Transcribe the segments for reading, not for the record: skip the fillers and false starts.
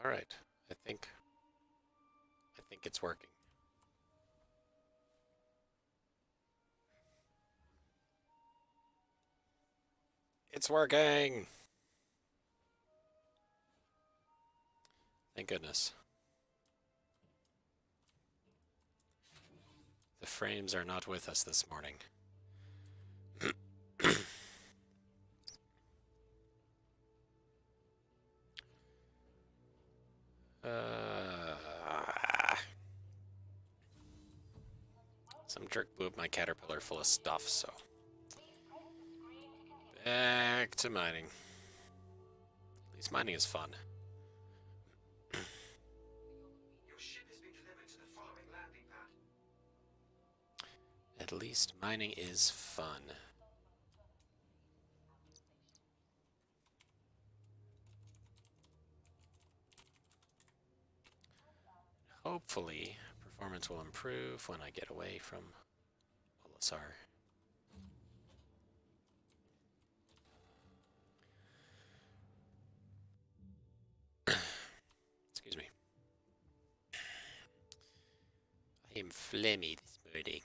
All right. I think I think it's working. It's working. Thank goodness. The frames are not with us this morning. uh, some jerk blew up my caterpillar full of stuff, so back to mining. At least mining is fun. Your ship has been delivered to the following landing pad. At least mining is fun. Hopefully, performance will improve when I get away from Olisar. Excuse me. I am phlegmy this morning.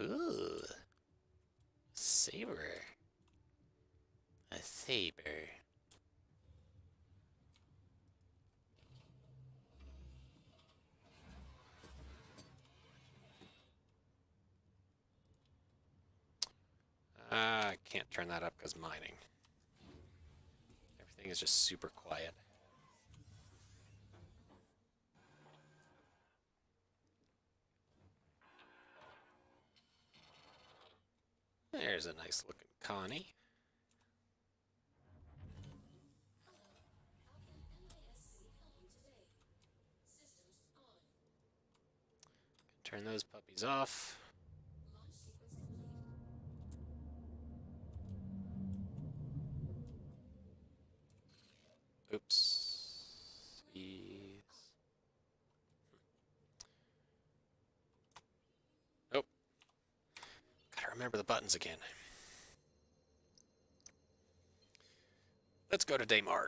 Ooh, saber. A saber. I can't turn that up because mining. Everything is just super quiet. There's a nice looking Connie. Turn those puppies off. Oops. Jeez. Nope. Gotta remember the buttons again. Let's go to Daymar.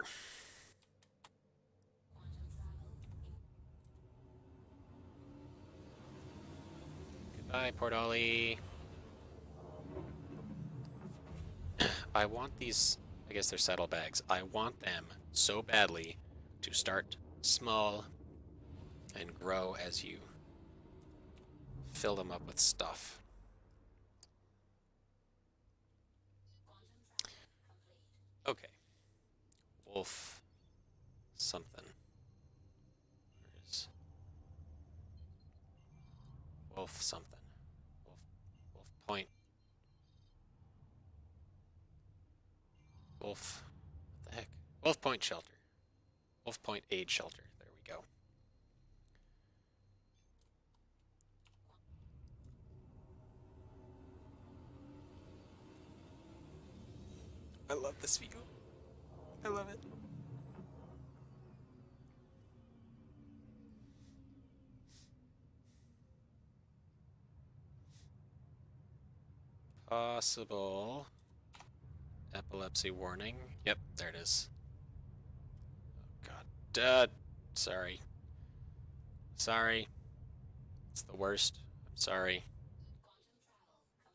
Goodbye, Port Ollie. I want these, I guess they're saddlebags. I want them so badly to start small and grow as you fill them up with stuff. Okay. Wolf something. Where's Wolf something? Wolf Point. Wolf. What the heck? Wolf Point Shelter. Wolf Point Aid Shelter. There we go. I love this view. I love it. Possible epilepsy warning. Yep, there it is. Oh God. Sorry. Sorry. It's the worst. I'm sorry.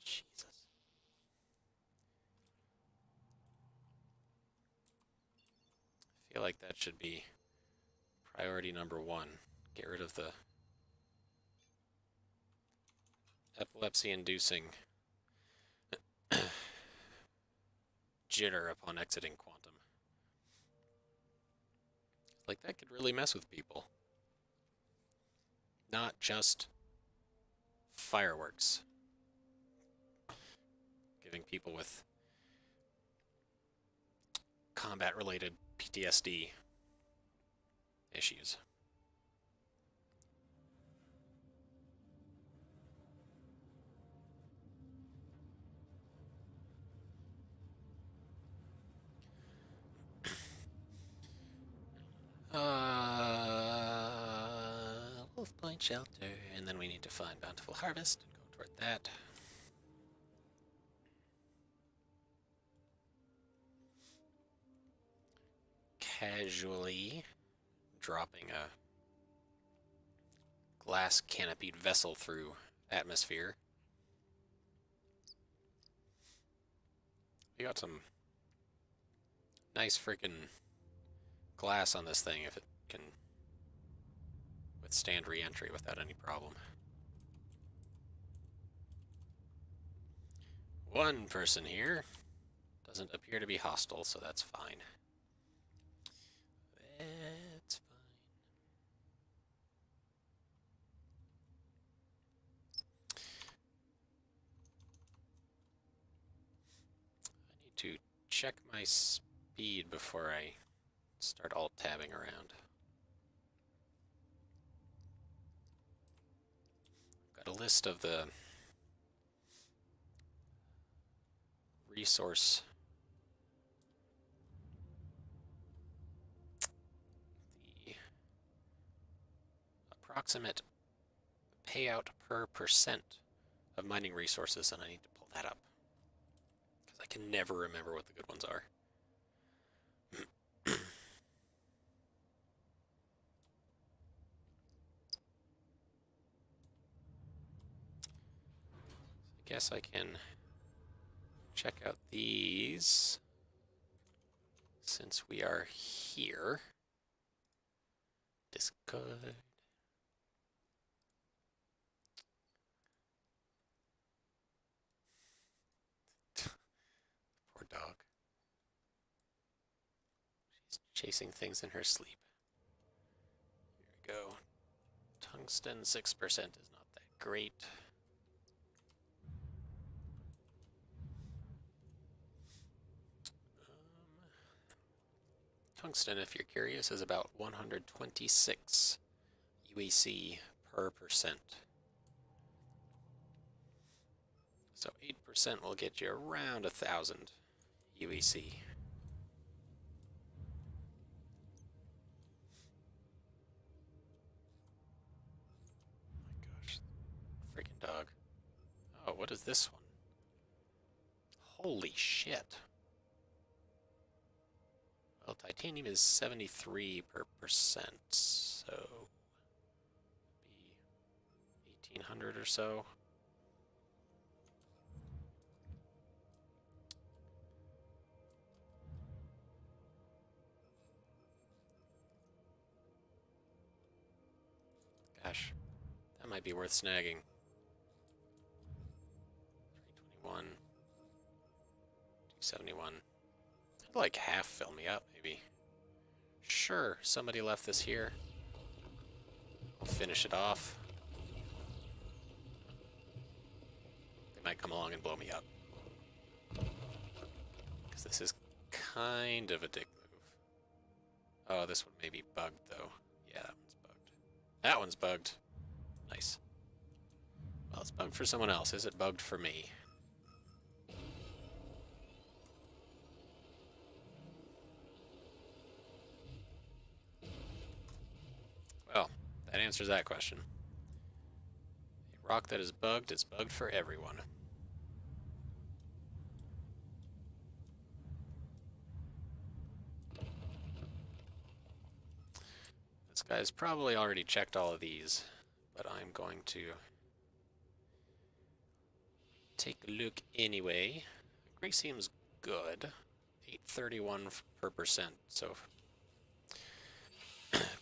Jesus. I feel like that should be priority number one. Get rid of the epilepsy-inducing jitter upon exiting Quantum. Like, that could really mess with people. Not just fireworks. Giving people with combat-related PTSD issues. Wolf Point Shelter, and then we need to find Bountiful Harvest and go toward that. casually dropping a glass canopied vessel through atmosphere. We got some nice freaking glass on this thing if it can withstand re-entry without any problem. One person here doesn't appear to be hostile, so that's fine. That's fine. I need to check my speed before I start alt-tabbing around. Got a list of the resource the approximate payout per percent of mining resources, and I need to pull that up because I can never remember what the good ones are. I guess I can check out these since we are here. Discard. Poor dog. She's chasing things in her sleep. Here we go. Tungsten 6% is not that great. Tungsten, if you're curious, is about 126 UEC per percent. So 8% will get you around 1,000 UEC. Oh my gosh, freaking dog. Oh, what is this one? Holy shit. Well, titanium is 73 per percent, so be 1,800 or so. Gosh, that might be worth snagging. 321, 271. I'd like half fill me up, maybe. Sure, somebody left this here. I'll finish it off. They might come along and blow me up. Because this is kind of a dick move. Oh, this one may be bugged, though. Yeah, that one's bugged. That one's bugged. Nice. Well, it's bugged for someone else. Is it bugged for me? Well, that answers that question. A rock that is bugged for everyone. This guy's probably already checked all of these, but I'm going to take a look anyway. Gray seems good. 831 per percent, so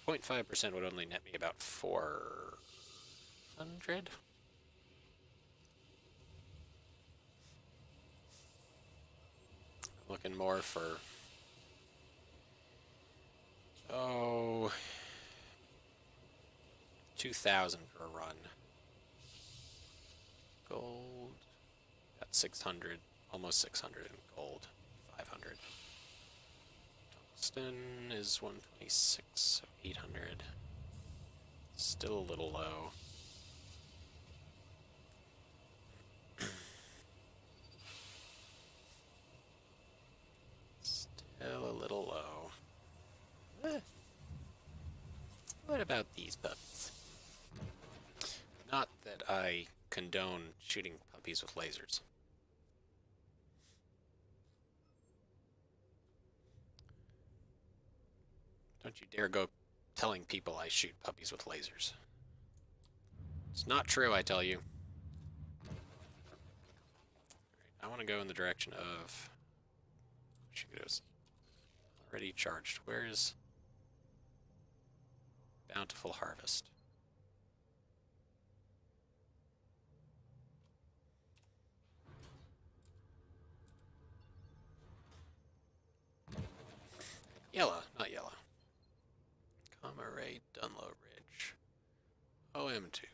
0.5% would only net me about 400. I'm looking more for 2,000 per run. Gold at 600, almost 600 in gold. 500. Tungsten is 126, so 800. Still a little low. Still a little low. What about these puppies? Not that I condone shooting puppies with lasers. Don't you dare go telling people I shoot puppies with lasers. It's not true, I tell you. I want to go in the direction of... Shigo's already charged. Where's Bountiful Harvest? Yellow, not yellow. Comaray Dunlow Ridge. OM2.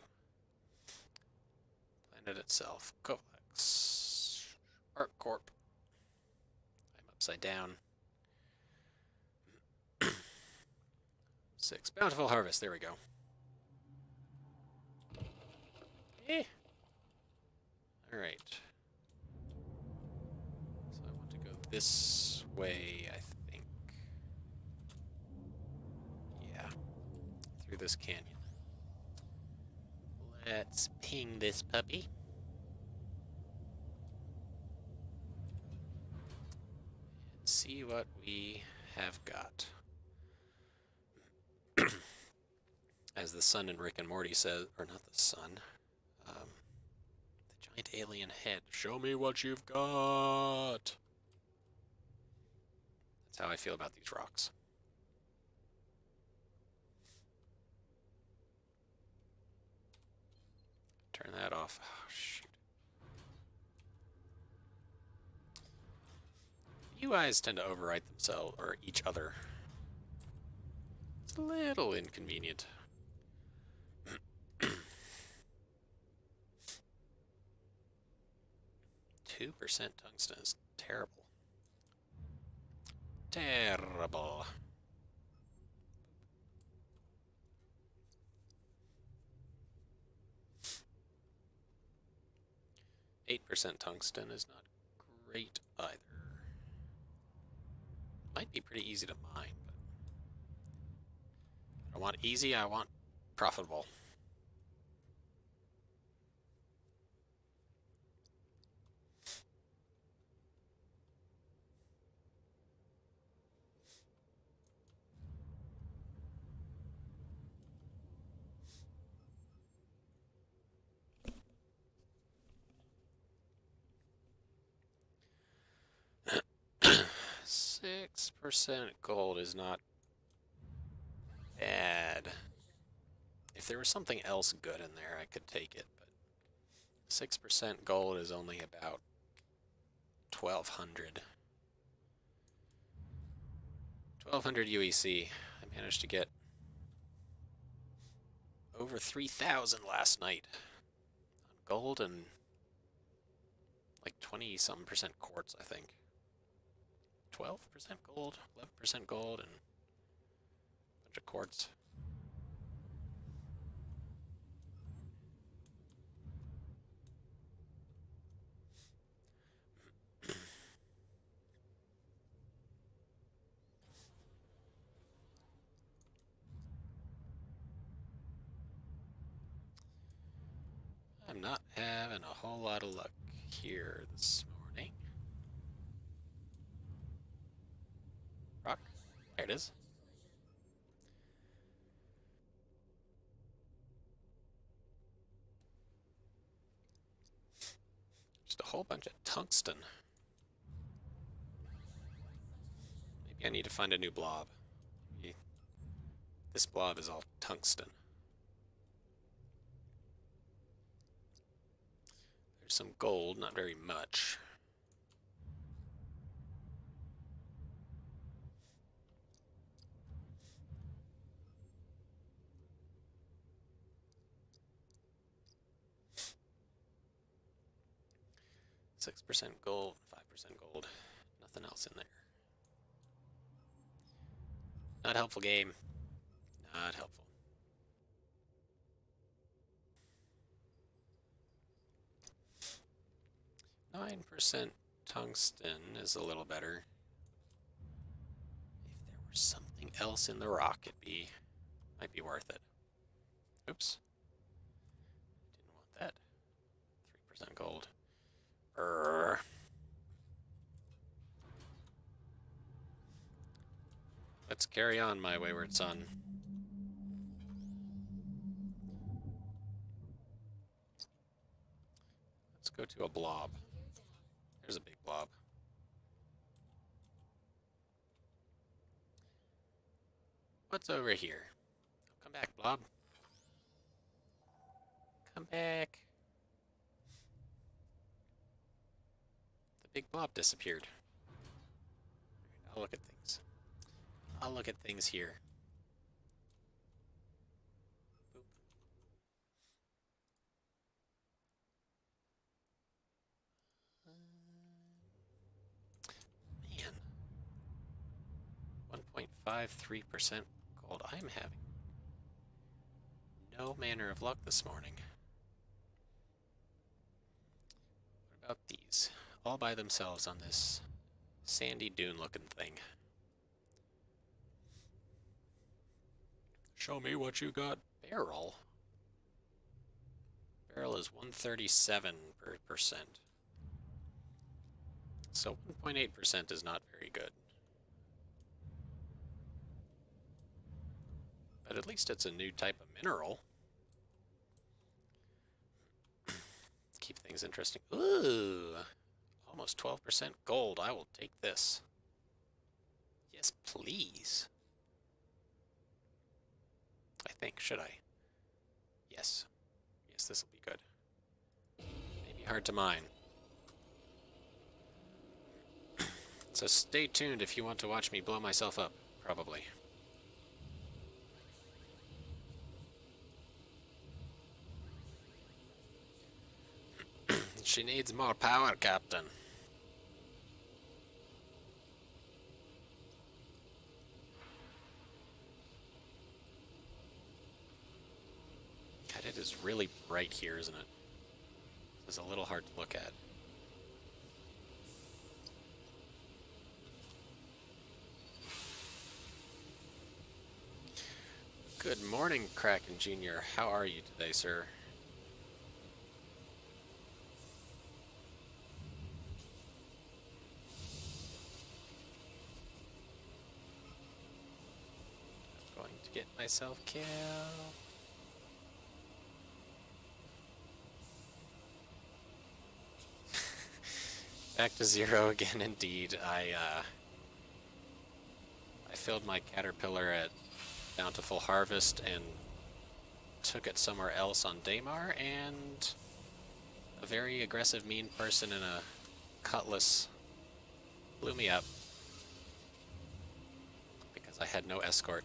Planet itself. Kovalex. ArcCorp. I'm upside down. 6. Bountiful Harvest. There we go. Eh. Alright. So I want to go this way, I think. Yeah. Through this canyon. Let's ping this puppy. And see what we have got. As the son in Rick and Morty says, or not the son, the giant alien head. Show me what you've got. That's how I feel about these rocks. Turn that off. Oh, shoot. UIs tend to overwrite themselves or each other. It's a little inconvenient. 2% tungsten is terrible. Terrible. %8 tungsten is not great either. Might be pretty easy to mine, but I want easy, I want profitable. %6 gold is not bad. If there was something else good in there, I could take it, but 6% gold is only about 1,200. 1,200 UEC. I managed to get over 3,000 last night on gold and like 20-something% quartz, I think. 12% gold, 11% gold, and a bunch of quartz. I'm not having a whole lot of luck here this morning. Rock. There it is. Just a whole bunch of tungsten. Maybe I need to find a new blob. Maybe this blob is all tungsten. There's some gold, not very much. %6 gold, 5% gold. Nothing else in there. Not helpful game. Not helpful. %9 tungsten is a little better. If there were something else in the rock, might be worth it. Oops. Didn't want that. 3% gold. Let's carry on, my wayward son. Let's go to a blob. There's a big blob. What's over here? Come back, blob. Come back. The big blob disappeared. I'll look at things. I'll look at things here. Boop. Man. 1.53% gold. I'm having no manner of luck this morning. What about these? All by themselves on this sandy dune looking thing. Show me what you got. Barrel. Barrel is 137%. So 1.8% is not very good. But at least it's a new type of mineral. Keep things interesting. Ooh, almost 12% gold. I will take this. Yes, please. I think, should I? Yes. Yes, this will be good. Maybe hard to mine. So stay tuned if you want to watch me blow myself up, probably. She needs more power, Captain. God, it is really bright here, isn't it? It's a little hard to look at. Good morning, Kraken Jr. How are you today, sir? I'm going to get myself killed. Back to zero again, indeed. I filled my caterpillar at Bountiful Harvest and took it somewhere else on Daymar, and a very aggressive, mean person in a cutlass blew me up because I had no escort.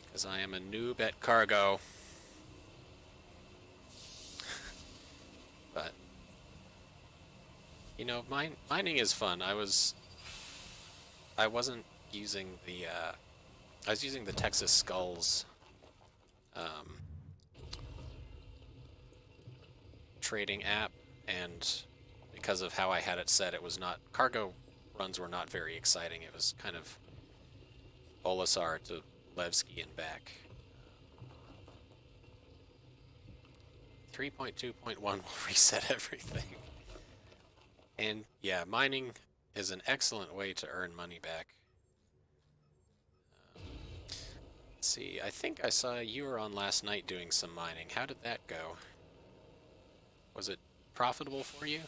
Because I am a noob at cargo. But you know, mining is fun. I wasn't using the I was using the Texas Skulls trading app, and because of how I had it set, it was not, cargo runs were not very exciting. It was kind of Olisar to Levski and back. 3.2.1 will reset everything. And yeah, mining is an excellent way to earn money back. Let's see, I think I saw you were on last night doing some mining. How did that go? Was it profitable for you?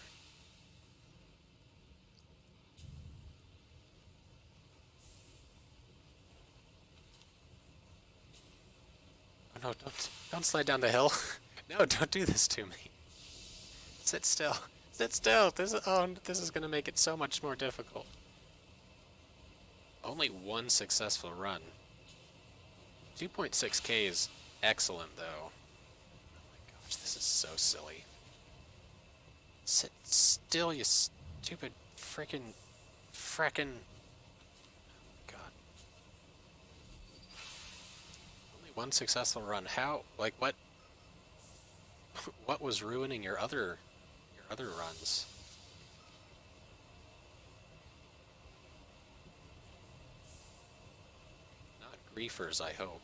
Oh no, don't slide down the hill. No, don't do this to me. Sit still. Sit still. This is gonna make it so much more difficult. Only one successful run. 2.6k is excellent, though. Oh my gosh, this is so silly. Sit still, you stupid frickin'. God. Only one successful run. How? Like what? What was ruining your other runs? Not griefers, I hope.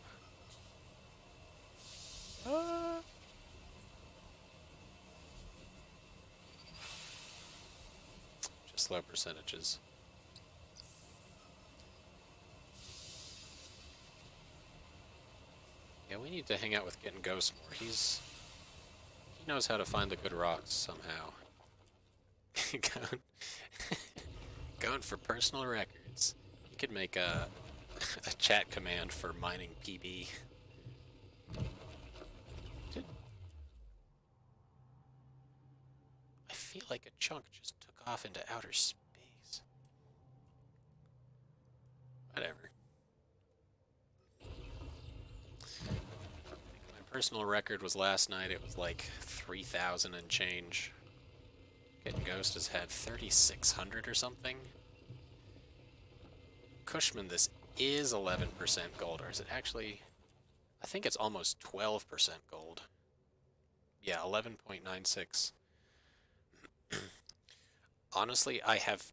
Just low percentages. we need to hang out with Getting Ghost more. He knows how to find the good rocks somehow. going, going for personal records. You could make a chat command for mining PB. I feel like a chunk just took off into outer space. Whatever. My personal record was last night. It was like 3,000 and change. Getting Ghost has had 3,600 or something. Cushman, this is 11% gold, or is it actually... I think it's almost 12% gold. Yeah, 11.96. Honestly, I have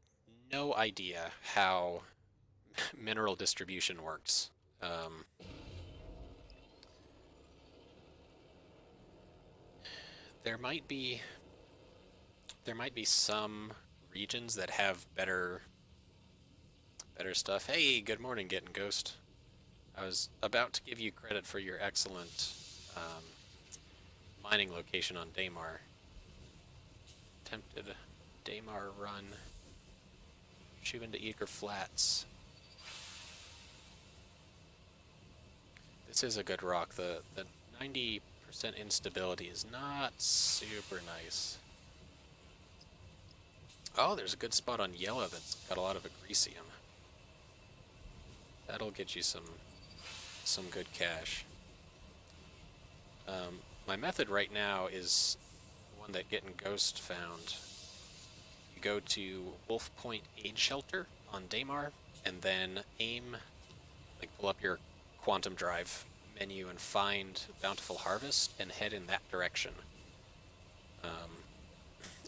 no idea how mineral distribution works. There might be some regions that have better stuff. Hey, good morning, Getting Ghost. I was about to give you credit for your excellent mining location on Daymar. Attempted Daymar run. Shoot into Eager Flats. This is a good rock. The 90% instability is not super nice. Oh, there's a good spot on Yellow that's got a lot of Agricium. That'll get you some good cash. My method right now is one that Getting Ghost found. You go to Wolf Point Aid Shelter on Daymar, and then aim, like pull up your Quantum Drive menu and find Bountiful Harvest and head in that direction.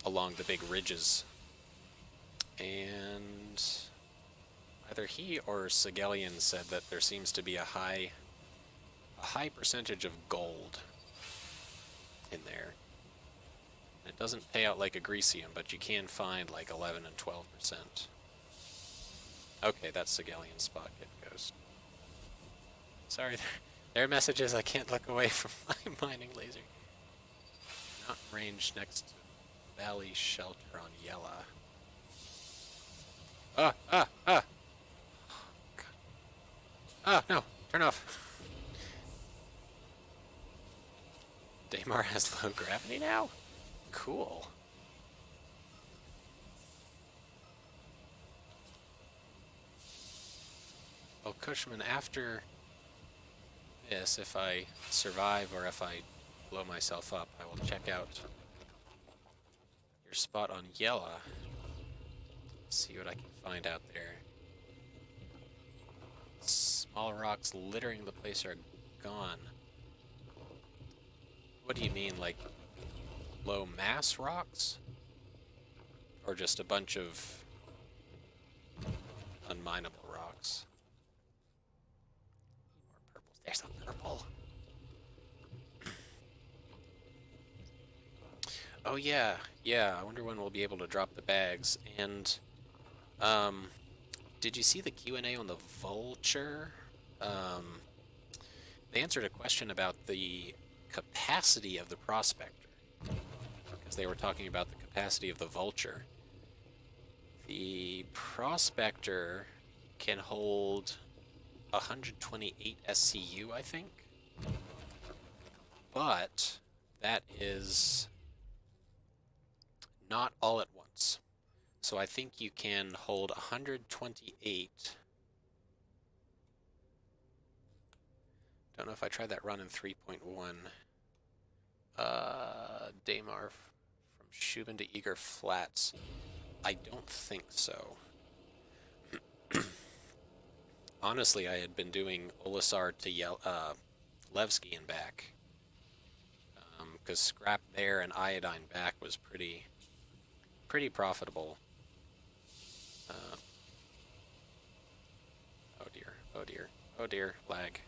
Along the big ridges. And either he or Sigelian said that there seems to be a high percentage of gold in there. It doesn't pay out like Agricium, but you can find like 11 and 12%. Okay, that's Sigelian's spot, Get Ghost. Sorry, there are messages I can't look away from my mining laser. Not in range next to Valley Shelter on Yella. Oh, no, turn off. Daymar has low gravity now? Cool. Well, Cushman, after this, if I survive or if I blow myself up, I will check out your spot on Yella. See what I can find out there. Small rocks littering the place are gone. What do you mean, like low mass rocks? Or just a bunch of unminable rocks? More purples. There's a purple. Oh yeah, I wonder when we'll be able to drop the bags. And did you see the Q&A on the Vulture? They answered a question about the capacity of the Prospector, because they were talking about the capacity of the Vulture. The Prospector can hold 128 SCU, I think, but that is not all at once. So I think you can hold 128. Don't know if I tried that run in 3.1. Daymar from Shubin to Eager Flats. I don't think so. Honestly, I had been doing Olisar to Levski and back. Because scrap there and iodine back was pretty profitable. Oh dear, lag.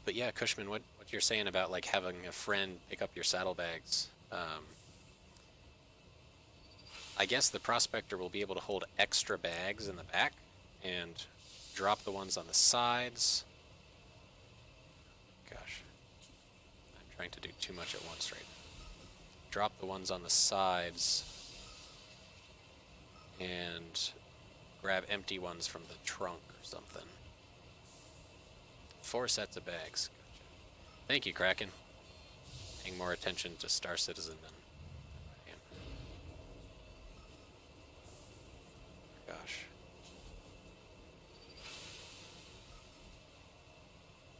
But yeah, Cushman, what you're saying about like having a friend pick up your saddlebags, I guess the Prospector will be able to hold extra bags in the back, and drop the ones on the sides. Gosh. I'm trying to do too much at once right now. Drop the ones on the sides and grab empty ones from the trunk or something. 4 sets of bags. Gotcha. Thank you, Kraken. Paying more attention to Star Citizen than I am. Gosh.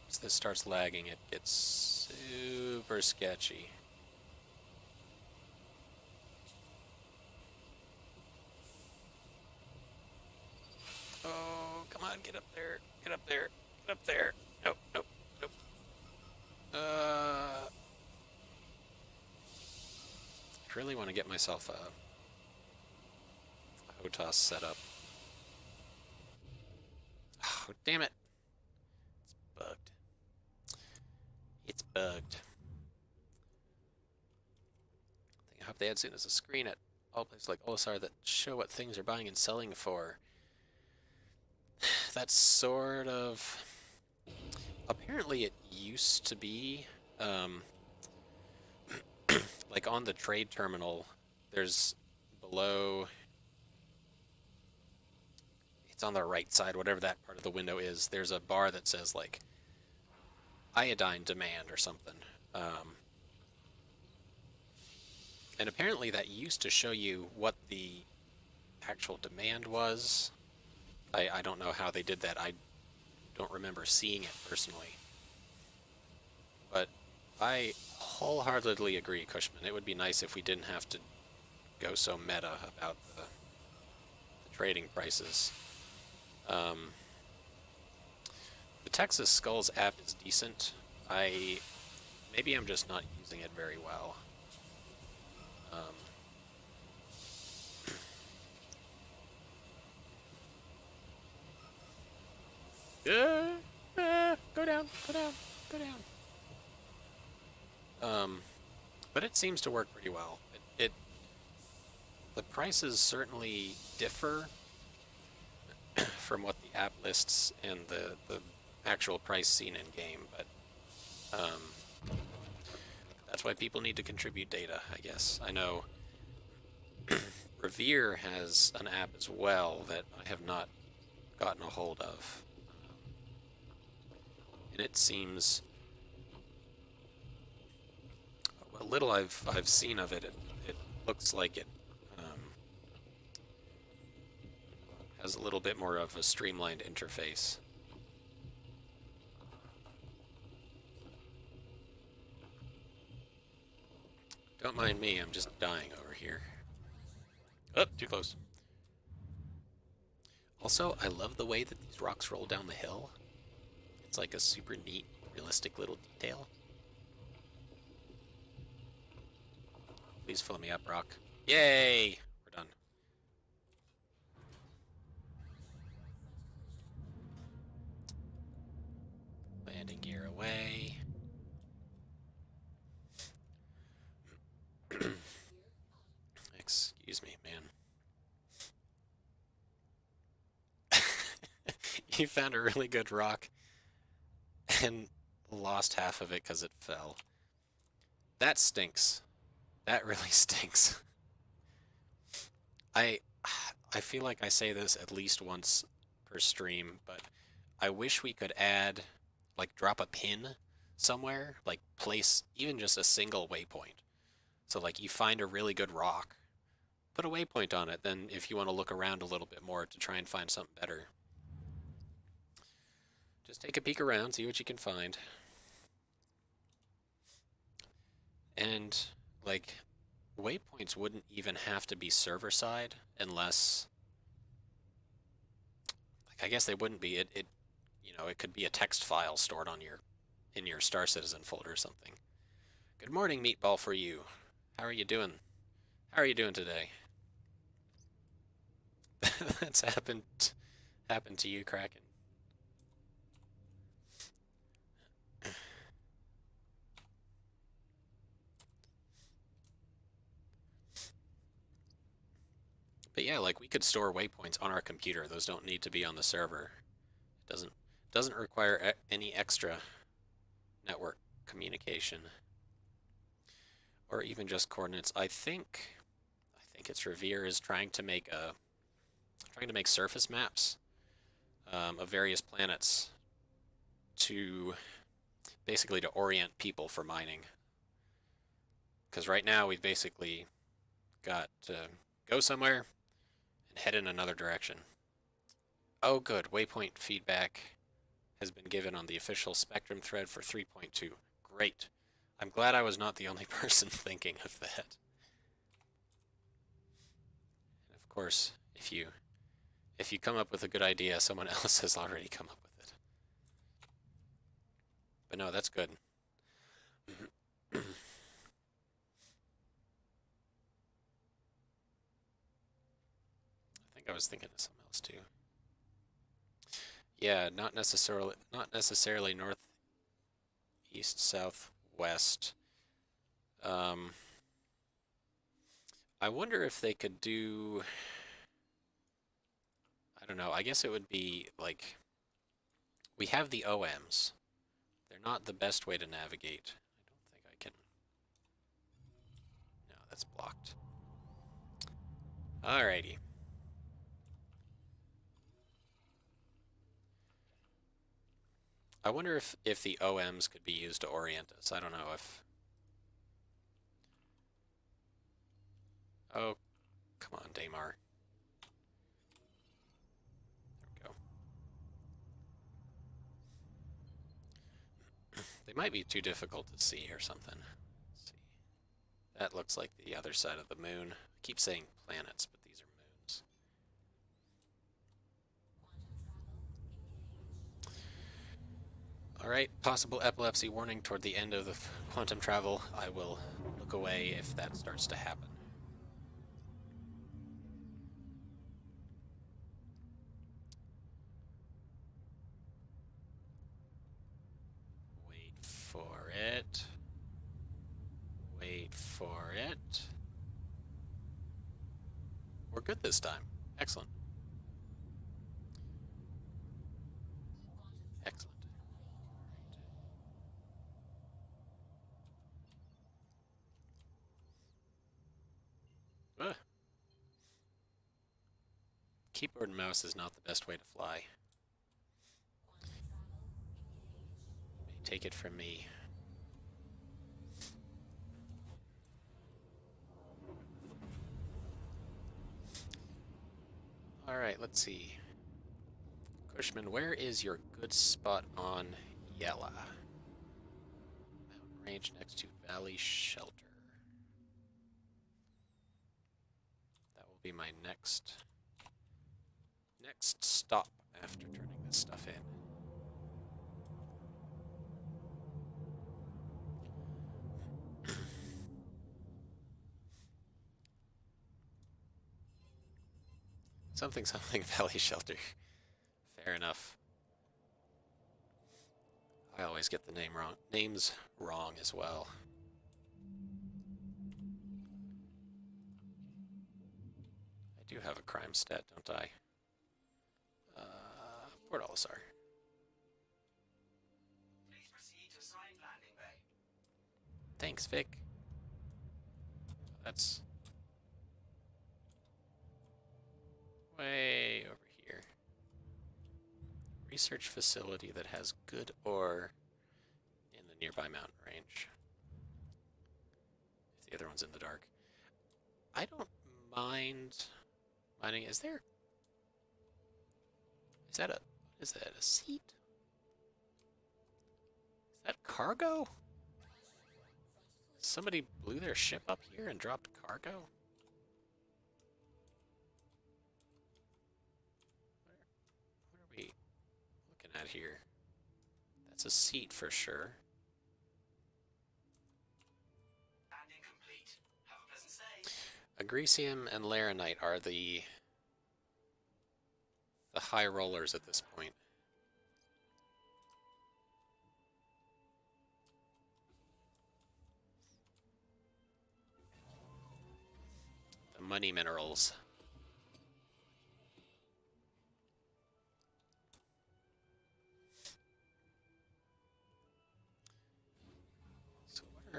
Once this starts lagging, it gets super sketchy. Oh, come on, get up there. Get up there. Get up there. Nope, nope, nope. I really want to get myself a HOTAS set up. Oh, damn it. It's bugged. It's bugged. I hope they had soon as a screen at all places like Olisar that show what things are buying and selling for. That's sort of... Apparently it used to be, like on the trade terminal, there's below, it's on the right side, whatever that part of the window is, there's a bar that says like iodine demand or something. And apparently that used to show you what the actual demand was. I don't know how they did that. I don't remember seeing it personally. But I wholeheartedly agree, Cushman. It would be nice if we didn't have to go so meta about the trading prices. The Texas Skulls app is decent. Maybe I'm just not using it very well. Go down, go down, go down. But it seems to work pretty well. The prices certainly differ from what the app lists and the actual price seen in game, but that's why people need to contribute data, I guess. I know Revere has an app as well that I have not gotten a hold of. And it seems, what little I've seen of it, it looks like it has a little bit more of a streamlined interface. Don't mind me, I'm just dying over here. Oh, too close. Also, I love the way that these rocks roll down the hill. It's like a super neat, realistic little detail. Please fill me up, rock. Yay! We're done. Landing gear away. Excuse me, man. You found a really good rock and lost half of it because it fell. That stinks. That really stinks. I feel like I say this at least once per stream, but I wish we could add, like, drop a pin somewhere, like place even just a single waypoint. So like you find a really good rock, put a waypoint on it, then if you want to look around a little bit more to try and find something better, just take a peek around, see what you can find. And like waypoints wouldn't even have to be server side unless, like, I guess they wouldn't be. It you know, it could be a text file stored on in your Star Citizen folder or something. Good morning, Meatball for you. How are you doing? How are you doing today? That's happened to you, Kraken. But yeah, like we could store waypoints on our computer. Those don't need to be on the server. Doesn't require any extra network communication or even just coordinates. I think its Revere is trying to make surface maps of various planets to basically to orient people for mining. Because right now we've basically got to go somewhere and head in another direction. Oh, good. Waypoint feedback has been given on the official Spectrum thread for 3.2. Great. I'm glad I was not the only person thinking of that. And of course, if you come up with a good idea, someone else has already come up with it. But no, that's good. I think I was thinking of something else too. Yeah, not necessarily north, east, south, west. I wonder if they could do, I don't know, I guess it would be like, we have the OMs. They're not the best way to navigate. I don't think I can, no, that's blocked. Alrighty. I wonder if the OMs could be used to orient us. I don't know if... Oh, come on, Daymar. There we go. They might be too difficult to see or something. Let's see. That looks like the other side of the moon. I keep saying planets, but these are moons. Alright, possible epilepsy warning toward the end of the quantum travel. I will look away if that starts to happen. Wait for it. Wait for it. We're good this time. Excellent. Excellent. Ugh. Keyboard and mouse is not the best way to fly. Take it from me. Alright, let's see. Cushman, where is your good spot on Yella? Mountain range next to Valley Shelter. That will be my next stop after turning this stuff in. Something Valley Shelter. Fair enough. I always get the names wrong as well. I do have a crime stat, don't I? Port Olisar. Please proceed to assigned landing bay. Thanks, Vic. That's way over here. Research facility that has good ore in the nearby mountain range. If the other one's in the dark. I don't mind mining. Is that a seat? Is that cargo? Somebody blew their ship up here and dropped cargo? What are we looking at here? That's a seat for sure. Landing complete. Have a pleasant stay. Agricium and Laranite are the high rollers at this point. The money minerals.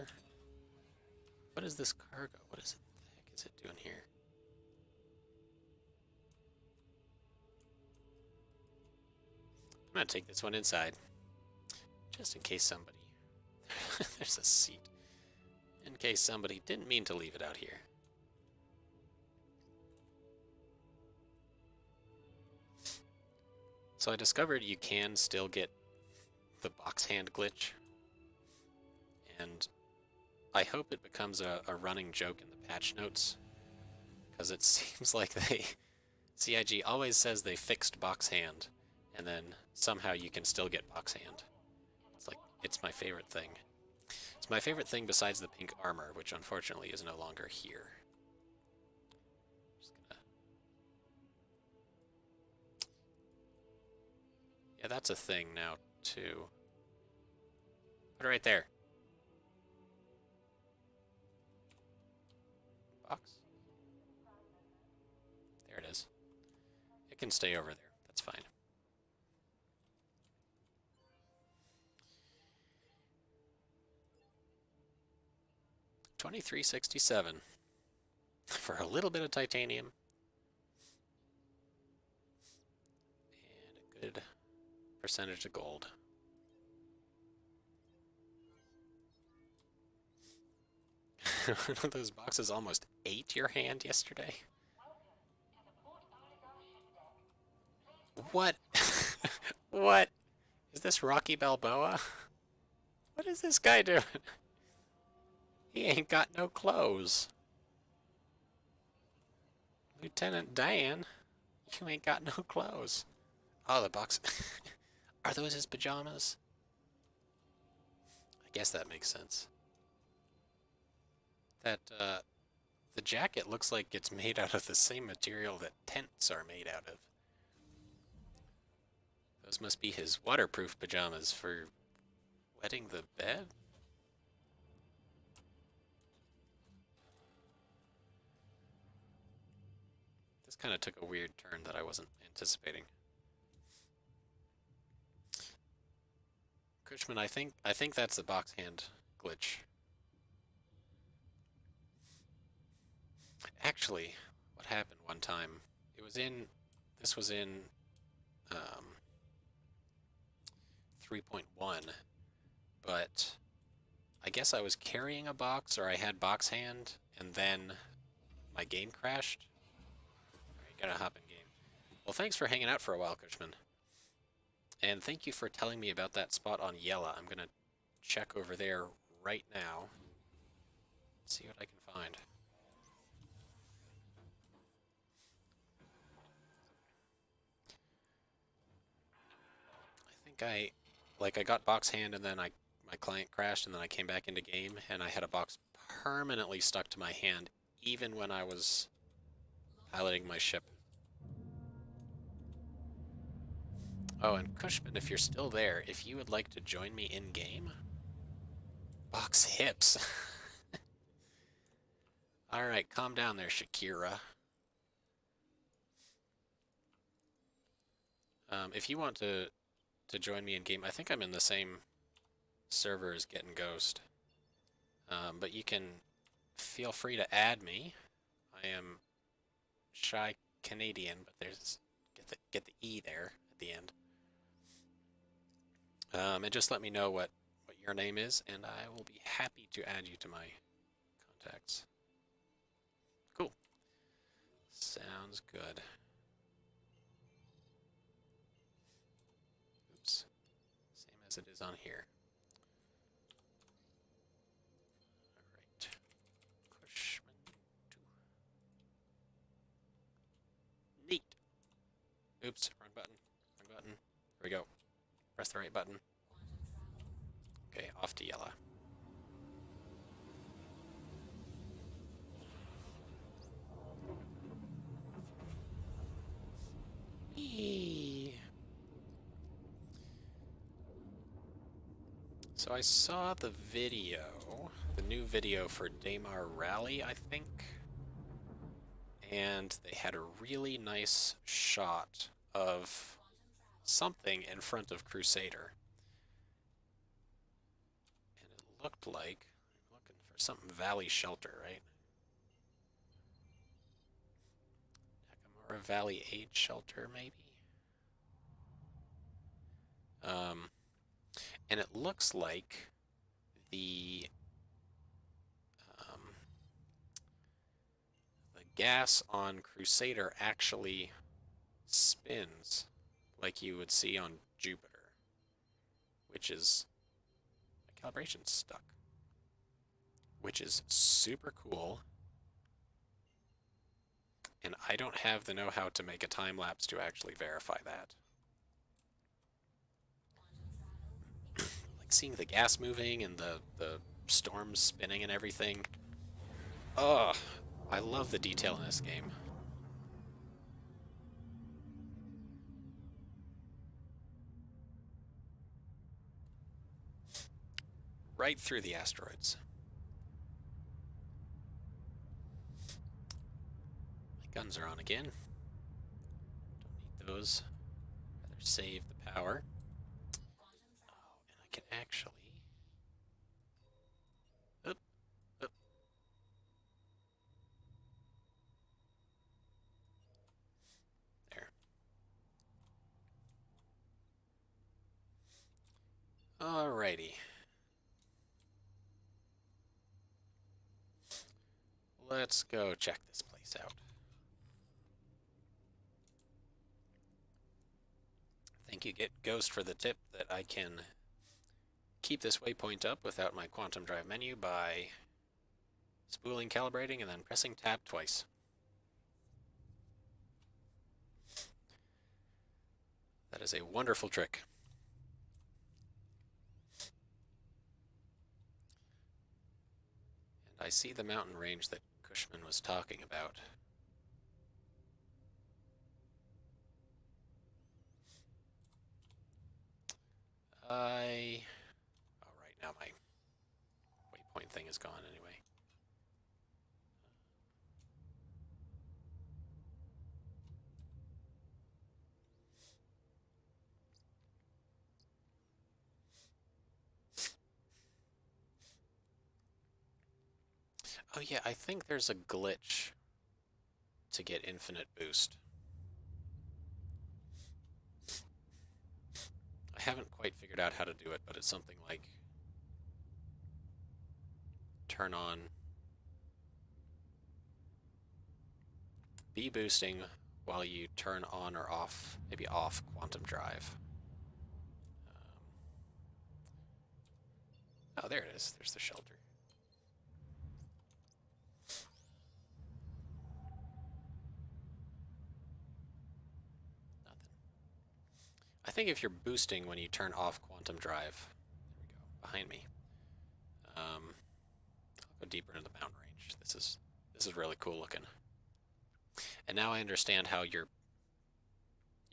here? What is this cargo? What is it? The heck is it doing here? I'm gonna take this one inside. Just in case somebody... There's a seat. In case somebody didn't mean to leave it out here. So I discovered you can still get the box hand glitch. And I hope it becomes a running joke in the patch notes. Because it seems like CIG always says they fixed box hand. And then somehow you can still get box hand. It's like, it's my favorite thing. It's my favorite thing besides the pink armor, which unfortunately is no longer here. Just gonna... Yeah, that's a thing now, too. Put it right there. Box? There it is. It can stay over there. That's fine. $23.67 for a little bit of titanium and a good percentage of gold. One of those boxes almost ate your hand yesterday. What? What? Is this Rocky Balboa? What is this guy doing? He ain't got no clothes. Lieutenant Dan, you ain't got no clothes. Oh, the box. Are those his pajamas? I guess that makes sense. That, the jacket looks like it's made out of the same material that tents are made out of. Those must be his waterproof pajamas for wetting the bed? This kind of took a weird turn that I wasn't anticipating. Cushman, I think that's the box hand glitch. Actually, what happened one time, this was in 3.1, but I guess I was carrying a box or I had box hand and then my game crashed. Alright, gotta hop in game. Well, thanks for hanging out for a while, Cushman. And thank you for telling me about that spot on Yella. I'm gonna check over there right now. See what I can find. I got box hand and then my client crashed and then I came back into game and I had a box permanently stuck to my hand even when I was piloting my ship. Oh, and Cushman, if you're still there, if you would like to join me in game, box hips. Alright, calm down there, Shakira. If you want to join me in game, I think I'm in the same server as Getting Ghost. But you can feel free to add me. I am Shy Canadian, but there's get the E there at the end. And just let me know what your name is, and I will be happy to add you to my contacts. Cool. Sounds good. Oops. Same as it is on here. Alright. Cushman 2. Neat. Oops, wrong button. Wrong button. Here we go. Press the right button. Okay, off to Yella. Eee. So I saw the video, the new video for Daymar Rally, I think, and they had a really nice shot of something in front of Crusader. And it looked something Valley Shelter, right? Nakamura Valley Aid Shelter, maybe? And it looks like the the gas on Crusader actually spins like you would see on Jupiter, which is my calibration's stuck, which is super cool. And I don't have the know-how to make a time lapse to actually verify that. Like seeing the gas moving and the storms spinning and everything. Ugh, I love the detail in this game. Right through the asteroids. My guns are on again. Don't need those. Rather save the power. Oh, and I can actually... Oop, oop. There. Alrighty. Let's go check this place out. Thank you, Ghost, for the tip that I can keep this waypoint up without my quantum drive menu by spooling, calibrating, and then pressing tab twice. That is a wonderful trick. And I see the mountain range that Cushman was talking about. Oh, right, now my waypoint thing is gone anyway. Oh yeah, I think there's a glitch to get infinite boost. I haven't quite figured out how to do it, but it's something like turn on B boosting while you turn on or off, maybe off quantum drive. Oh, there it is. There's the shelter. Nothing. I think if you're boosting when you turn off quantum drive, there we go, behind me. I'll go deeper into the mountain range. This is really cool looking. And now I understand how your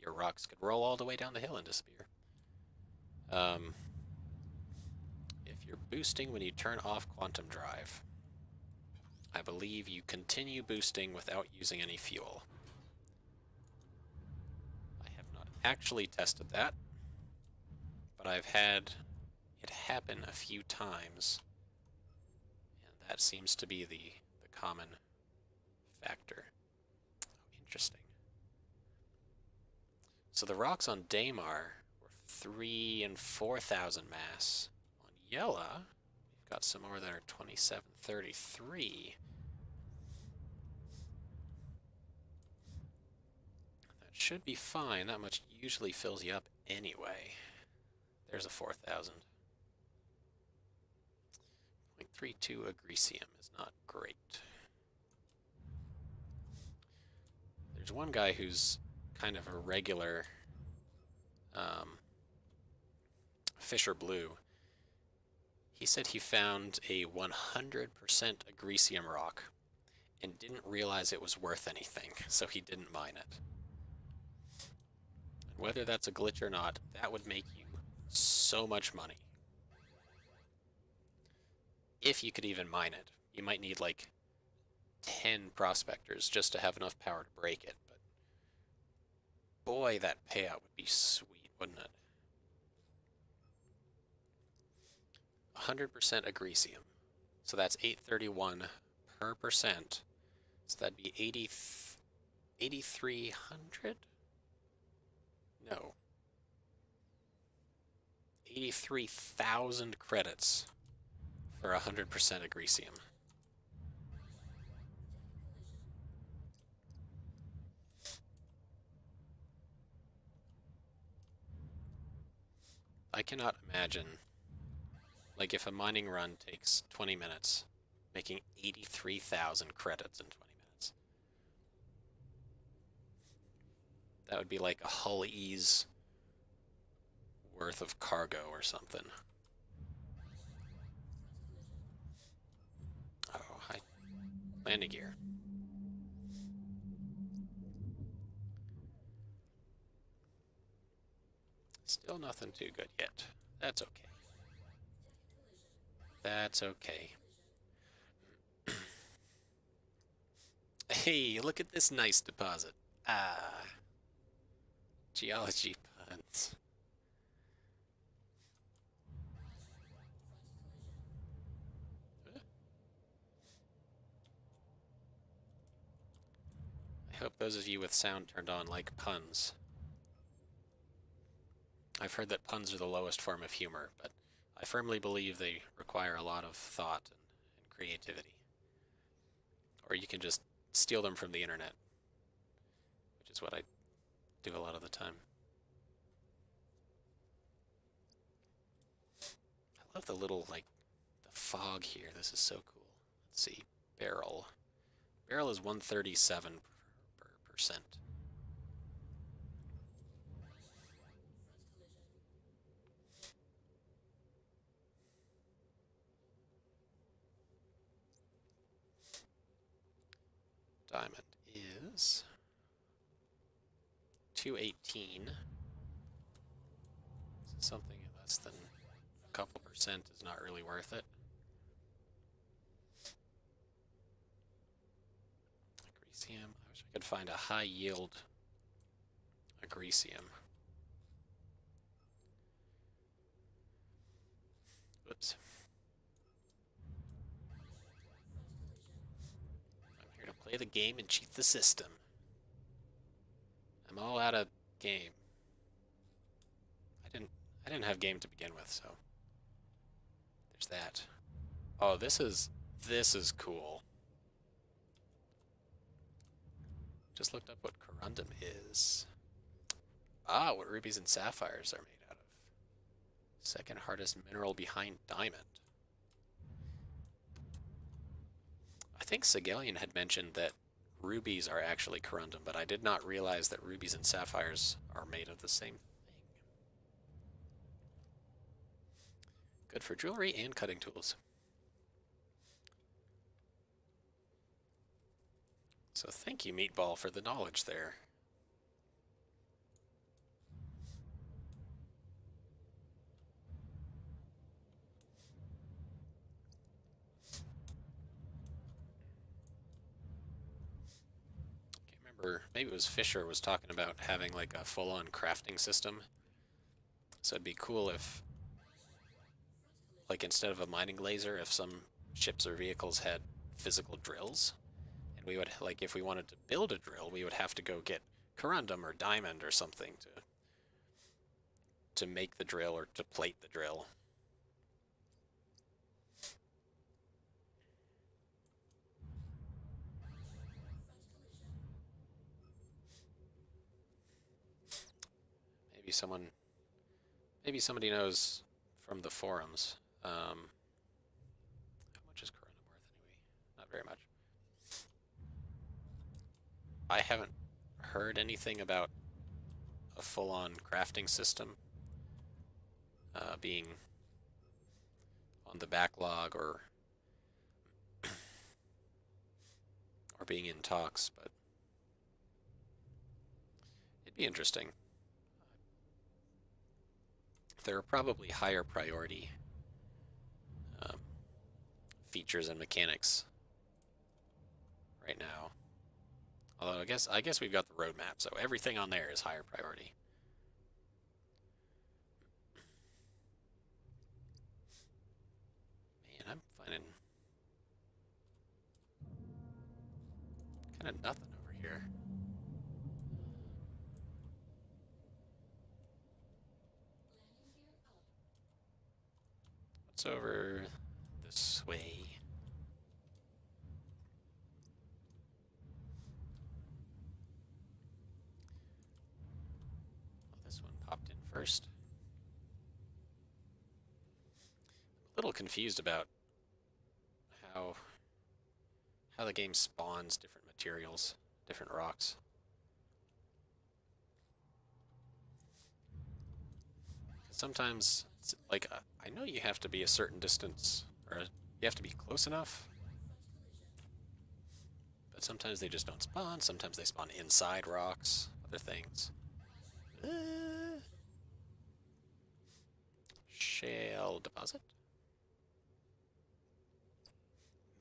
rocks could roll all the way down the hill and disappear. If you're boosting when you turn off quantum drive, I believe you continue boosting without using any fuel. I have not actually tested that, but I've had it happen a few times, and that seems to be the common factor. Oh, interesting. So the rocks on Daymar were 3,000 and 4,000 mass. On Yela, we've got some more that are 2733. That should be fine. That much usually fills you up anyway. There's a 4,000. 0.32 agresium is not great. There's one guy who's kind of a regular Fisher Blue. He said he found a 100% agresium rock and didn't realize it was worth anything, so he didn't mine it. And whether that's a glitch or not, that would make you so much money. If you could even mine it. You might need like 10 prospectors just to have enough power to break it, but boy, that payout would be sweet, wouldn't it? 100% agresium. So that's 831 per percent. So that'd be 8,300? No. 83,000 credits for 100% agresium. I cannot imagine, like, if a mining run takes 20 minutes, making 83,000 credits in 20 minutes. That would be like a Hull E's worth of cargo or something. Oh, hi. Landing gear. Still nothing too good yet. That's okay. That's okay. Hey, look at this nice deposit. Ah, geology puns. I hope those of you with sound turned on like puns. I've heard that puns are the lowest form of humor, but I firmly believe they require a lot of thought and creativity. Or you can just steal them from the internet, which is what I do a lot of the time. I love the little, like, the fog here. This is so cool. Let's see. Barrel. Barrel is 137 per percent. Diamond is 218. So something less than a couple percent is not really worth it. Agresium. I wish I could find a high yield agresium. Oops. I'm here to play the game and cheat the system. I'm all out of game. I didn't have game to begin with, so there's that. Oh, this is cool. Just looked up what corundum is. Ah, what rubies and sapphires are made out of. Second hardest mineral behind diamond. I think Sigelian had mentioned that rubies are actually corundum, but I did not realize that rubies and sapphires are made of the same thing. Good for jewelry and cutting tools. So thank you, Meatball, for the knowledge there. Can't remember, maybe it was Fisher was talking about having like a full-on crafting system. So it'd be cool if, like, instead of a mining laser, if some ships or vehicles had physical drills. And we would, like, if we wanted to build a drill, we would have to go get corundum or diamond or something to make the drill or to plate the drill. Maybe somebody knows from the forums. How much is corundum worth anyway? Not very much. I haven't heard anything about a full-on crafting system being on the backlog or being in talks, but it'd be interesting. There are probably higher priority features and mechanics right now. Although I guess we've got the roadmap, so everything on there is higher priority. Man, I'm finding Kind of nothing over here. What's over this way? Well, this one popped in first. A little confused about how the game spawns different materials, different rocks. Sometimes, it's like, I know you have to be a certain distance, or you have to be close enough, but sometimes they just don't spawn. Sometimes they spawn inside rocks, other things. Shale deposit?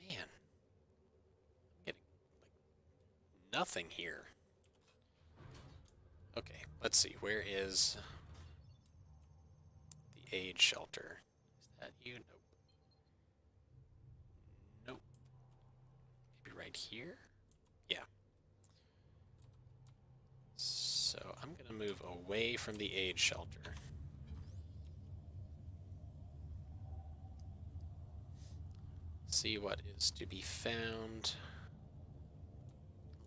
Man, I'm getting like nothing here. Okay, let's see. Where is the aid shelter? Is that you? Nope. Nope. Maybe right here? Yeah. So I'm gonna move away from the aid shelter. See what is to be found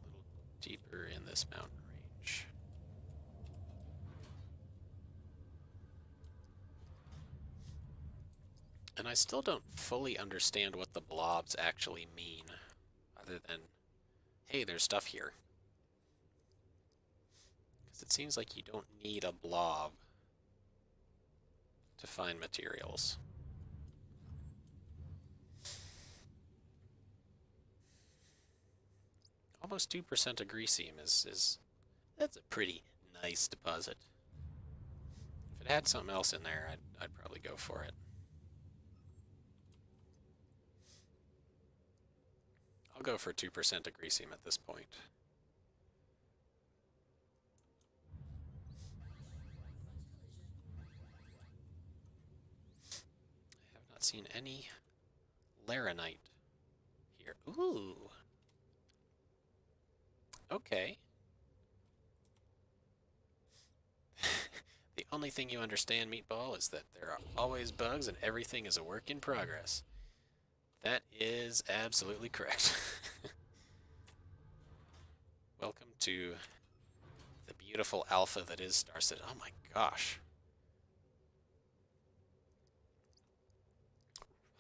a little deeper in this mountain range. And I still don't fully understand what the blobs actually mean, other than, hey, there's stuff here. Because it seems like you don't need a blob to find materials. Almost 2% of greaseam is that's a pretty nice deposit. If it had something else in there, I'd probably go for it. I'll go for 2% of greaseam at this point. I have not seen any laranite here. Ooh. Okay. The only thing you understand, Meatball, is that there are always bugs and everything is a work in progress. That is absolutely correct. Welcome to the beautiful alpha that is Star Citizen. Oh my gosh.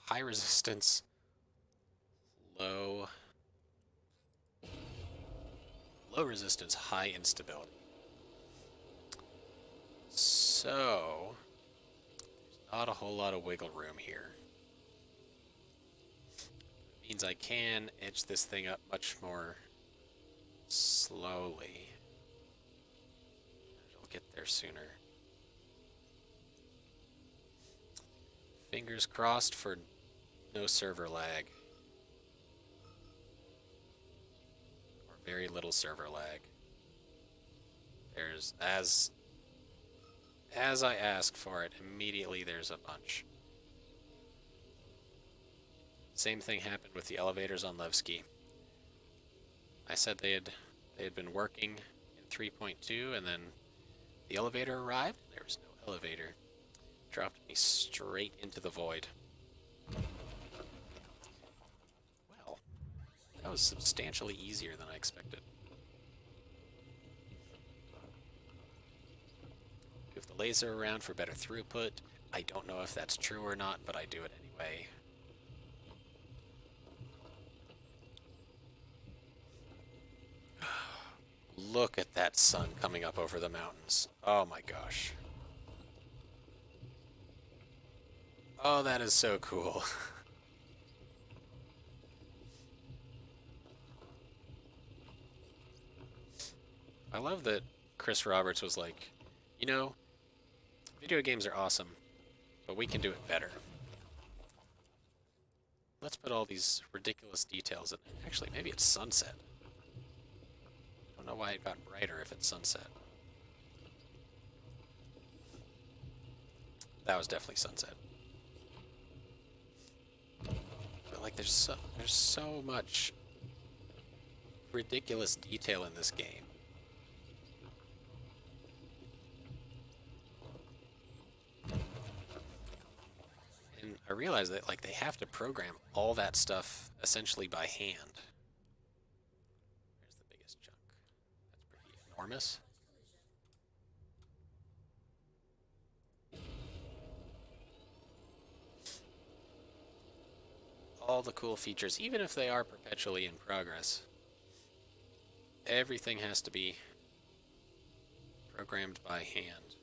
High resistance, low resistance, high instability. So, there's not a whole lot of wiggle room here. It means I can edge this thing up much more slowly. It'll get there sooner. Fingers crossed for no server lag. Or very little server lag. There's, as I ask for it, immediately there's a bunch. Same thing happened with the elevators on Levski. I said they had been working in 3.2, and then the elevator arrived. There was no elevator. Dropped me straight into the void. Well, that was substantially easier than I expected. Move the laser around for better throughput. I don't know if that's true or not, but I do it anyway. Look at that sun coming up over the mountains. Oh my gosh. Oh, that is so cool. I love that Chris Roberts was like, you know, video games are awesome, but we can do it better. Let's put all these ridiculous details in it. Actually, maybe it's sunset. I don't know why it got brighter if it's sunset. That was definitely sunset. But like, there's so much ridiculous detail in this game. And I realize that like they have to program all that stuff essentially by hand. There's the biggest chunk. That's pretty enormous. All the cool features, even if they are perpetually in progress, everything has to be programmed by hand.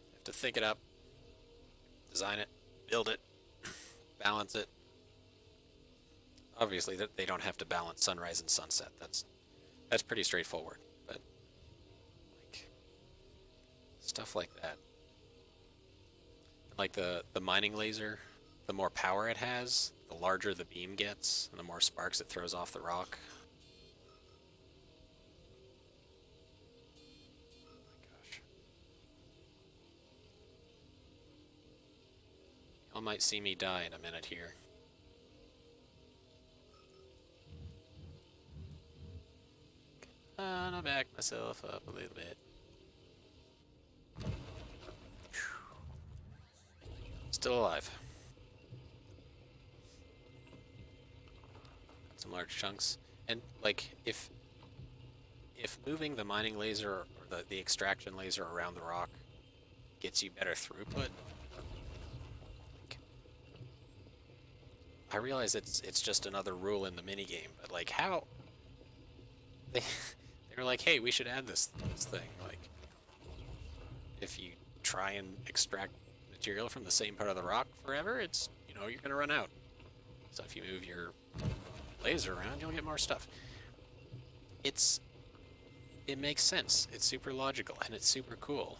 You have to think it up, design it, build it, balance it. Obviously, they don't have to balance sunrise and sunset. That's pretty straightforward. But like stuff like that, like the mining laser, the more power it has, the larger the beam gets, and the more sparks it throws off the rock. Oh my gosh. Y'all might see me die in a minute here. I'll back myself up a little bit. Still alive. Some large chunks. And like if moving the mining laser or the extraction laser around the rock gets you better throughput, like, I realize it's just another rule in the minigame, but like how they were like, hey, we should add this thing. Like, if you try and extract material from the same part of the rock forever, it's, you know, you're gonna run out. So if you move your laser around, you'll get more stuff. It makes sense. It's super logical and it's super cool.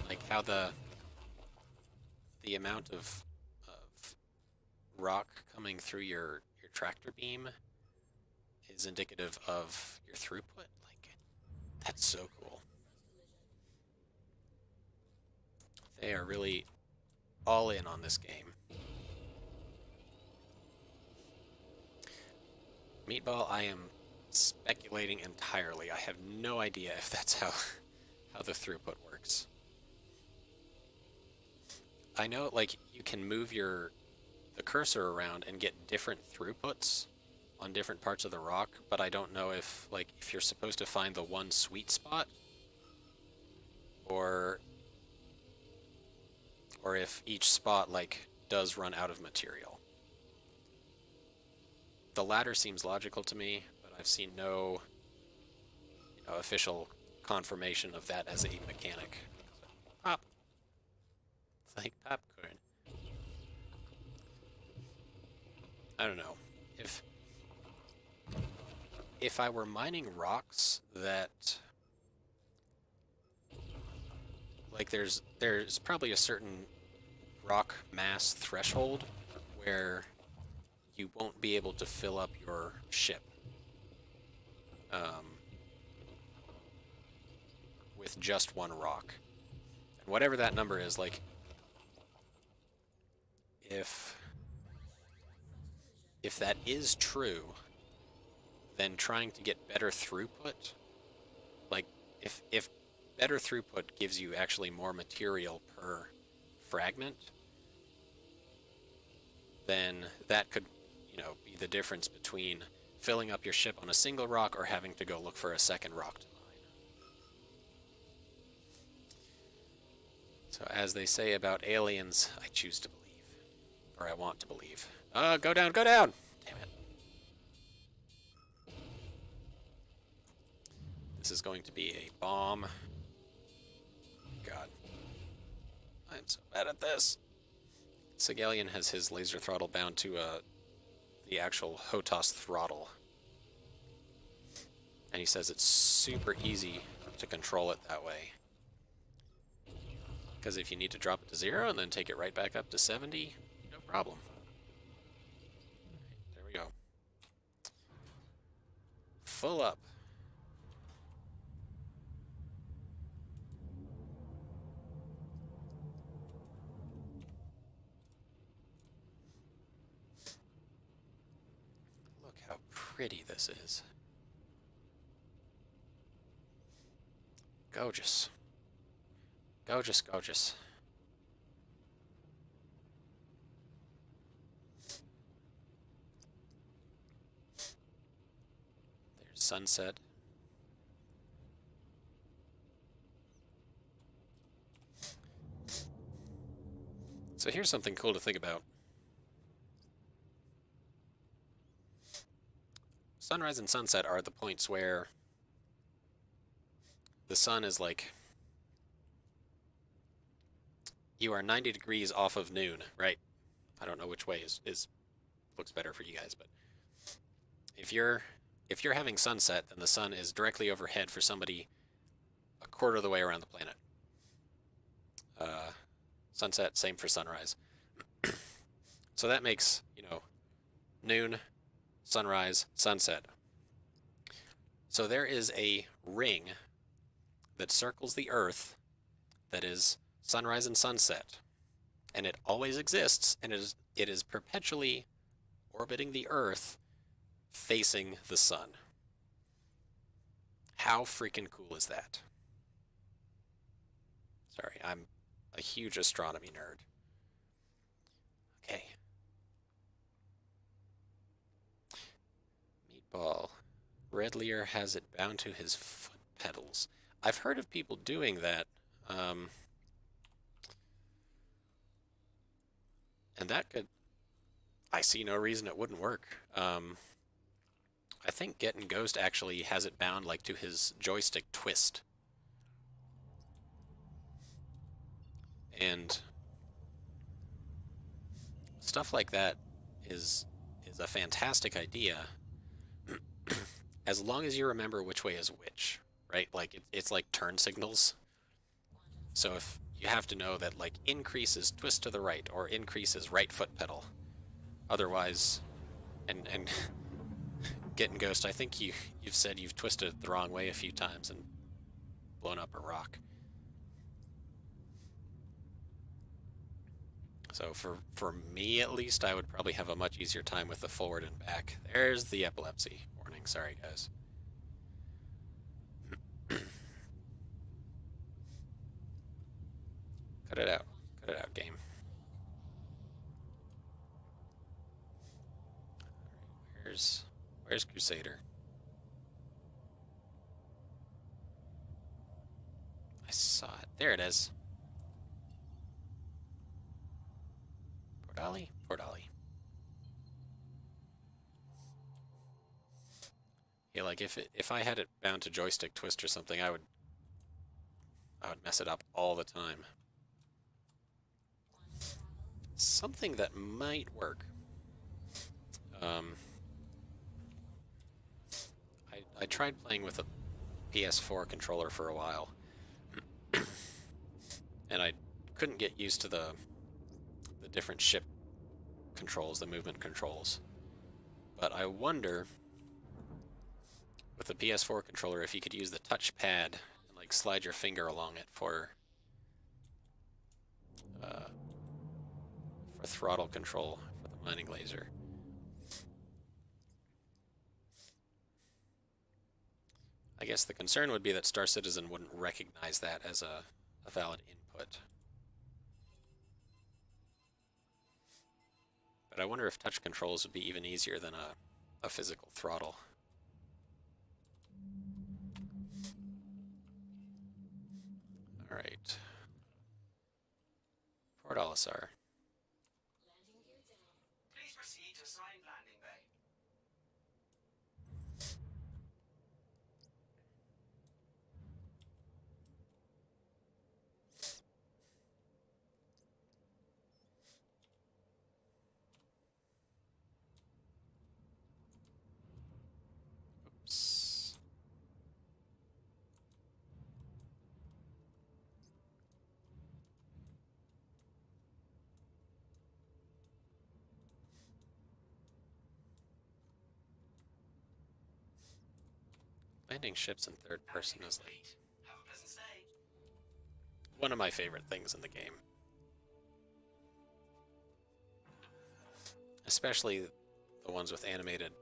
Like how the amount of rock coming through your tractor beam is indicative of your throughput. Like, that's so cool. They are really all in on this game. Meatball, I am speculating entirely. I have no idea if that's how the throughput works. I know, like, you can move the cursor around and get different throughputs on different parts of the rock, but I don't know if you're supposed to find the one sweet spot, or if each spot does run out of material. The latter seems logical to me, but I've seen no official confirmation of that as a mechanic. Pop. It's like popcorn. I don't know. If I were mining rocks that there's probably a certain rock mass threshold where you won't be able to fill up your ship with just one rock. And whatever that number is, like, if that is true, then trying to get better throughput, like if better throughput gives you actually more material per fragment, then that could, be the difference between filling up your ship on a single rock or having to go look for a second rock to mine. So as they say about aliens, I choose to believe. Or I want to believe. Go down, go down! Damn it. This is going to be a bomb. God. I'm so bad at this. Segalian has his laser throttle bound to the actual HOTAS throttle. And he says it's super easy to control it that way. Because if you need to drop it to 0 and then take it right back up to 70, no problem. There we go. Full up. pretty this is. Gorgeous. Gorgeous, gorgeous. There's sunset. So here's something cool to think about. Sunrise and sunset are the points where the sun is like, you are 90 degrees off of noon, right? I don't know which way is looks better for you guys, but if you're having sunset, then the sun is directly overhead for somebody a quarter of the way around the planet. Sunset, same for sunrise. So that makes, noon, sunrise, sunset. So there is a ring that circles the Earth that is sunrise and sunset, and it always exists, and it is perpetually orbiting the Earth facing the sun. How freaking cool is that? Sorry, I'm a huge astronomy nerd. Okay. Meatball. Redlear has it bound to his foot pedals. I've heard of people doing that. And that could... I see no reason it wouldn't work. I think Get and Ghost actually has it bound like to his joystick twist. And stuff like that is a fantastic idea, as long as you remember which way is which, right? Like it's like turn signals. So if you have to know that like increase is twist to the right or increase is right foot pedal, otherwise, and Get and Ghost, I think you've said you've twisted it the wrong way a few times and blown up a rock. So for me, at least, I would probably have a much easier time with the forward and back. There's the epilepsy warning. Sorry, guys. Cut it out. Cut it out, game. Where's Crusader? I saw it. There it is. Poor Dolly. Poor Dolly. Yeah, like if I had it bound to joystick twist or something, I would mess it up all the time. Something that might work. I tried playing with a PS4 controller for a while, and I couldn't get used to the different ship controls, the movement controls. But I wonder, with the PS4 controller, if you could use the touchpad and like slide your finger along it for throttle control for the mining laser. I guess the concern would be that Star Citizen wouldn't recognize that as a valid input. But I wonder if touch controls would be even easier than a physical throttle. Alright. Port Olisar. Please proceed to assigned landing bay. Oops. Landing ships in third person is like Have a pleasant stay. one of my favorite things in the game. Especially the ones with animated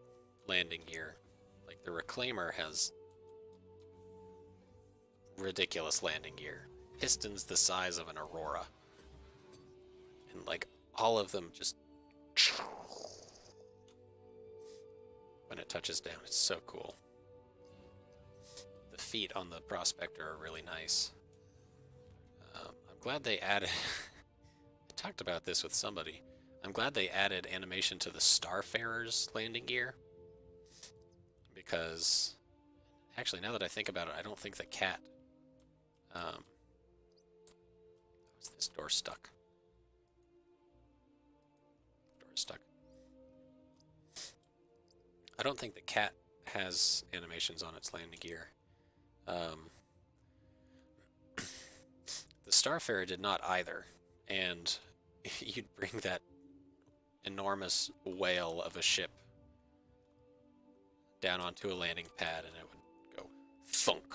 landing gear. Like, the Reclaimer has ridiculous landing gear. Pistons the size of an Aurora. And, like, all of them just... when it touches down, it's so cool. The feet on the Prospector are really nice. I'm glad they added... I talked about this with somebody. I'm glad they added animation to the Starfarer's landing gear. Because... actually, now that I think about it, I don't think the cat... what's this door stuck? Door is stuck. I don't think the cat has animations on its landing gear. The Starfarer did not either, and you'd bring that enormous whale of a ship down onto a landing pad and it would go thunk.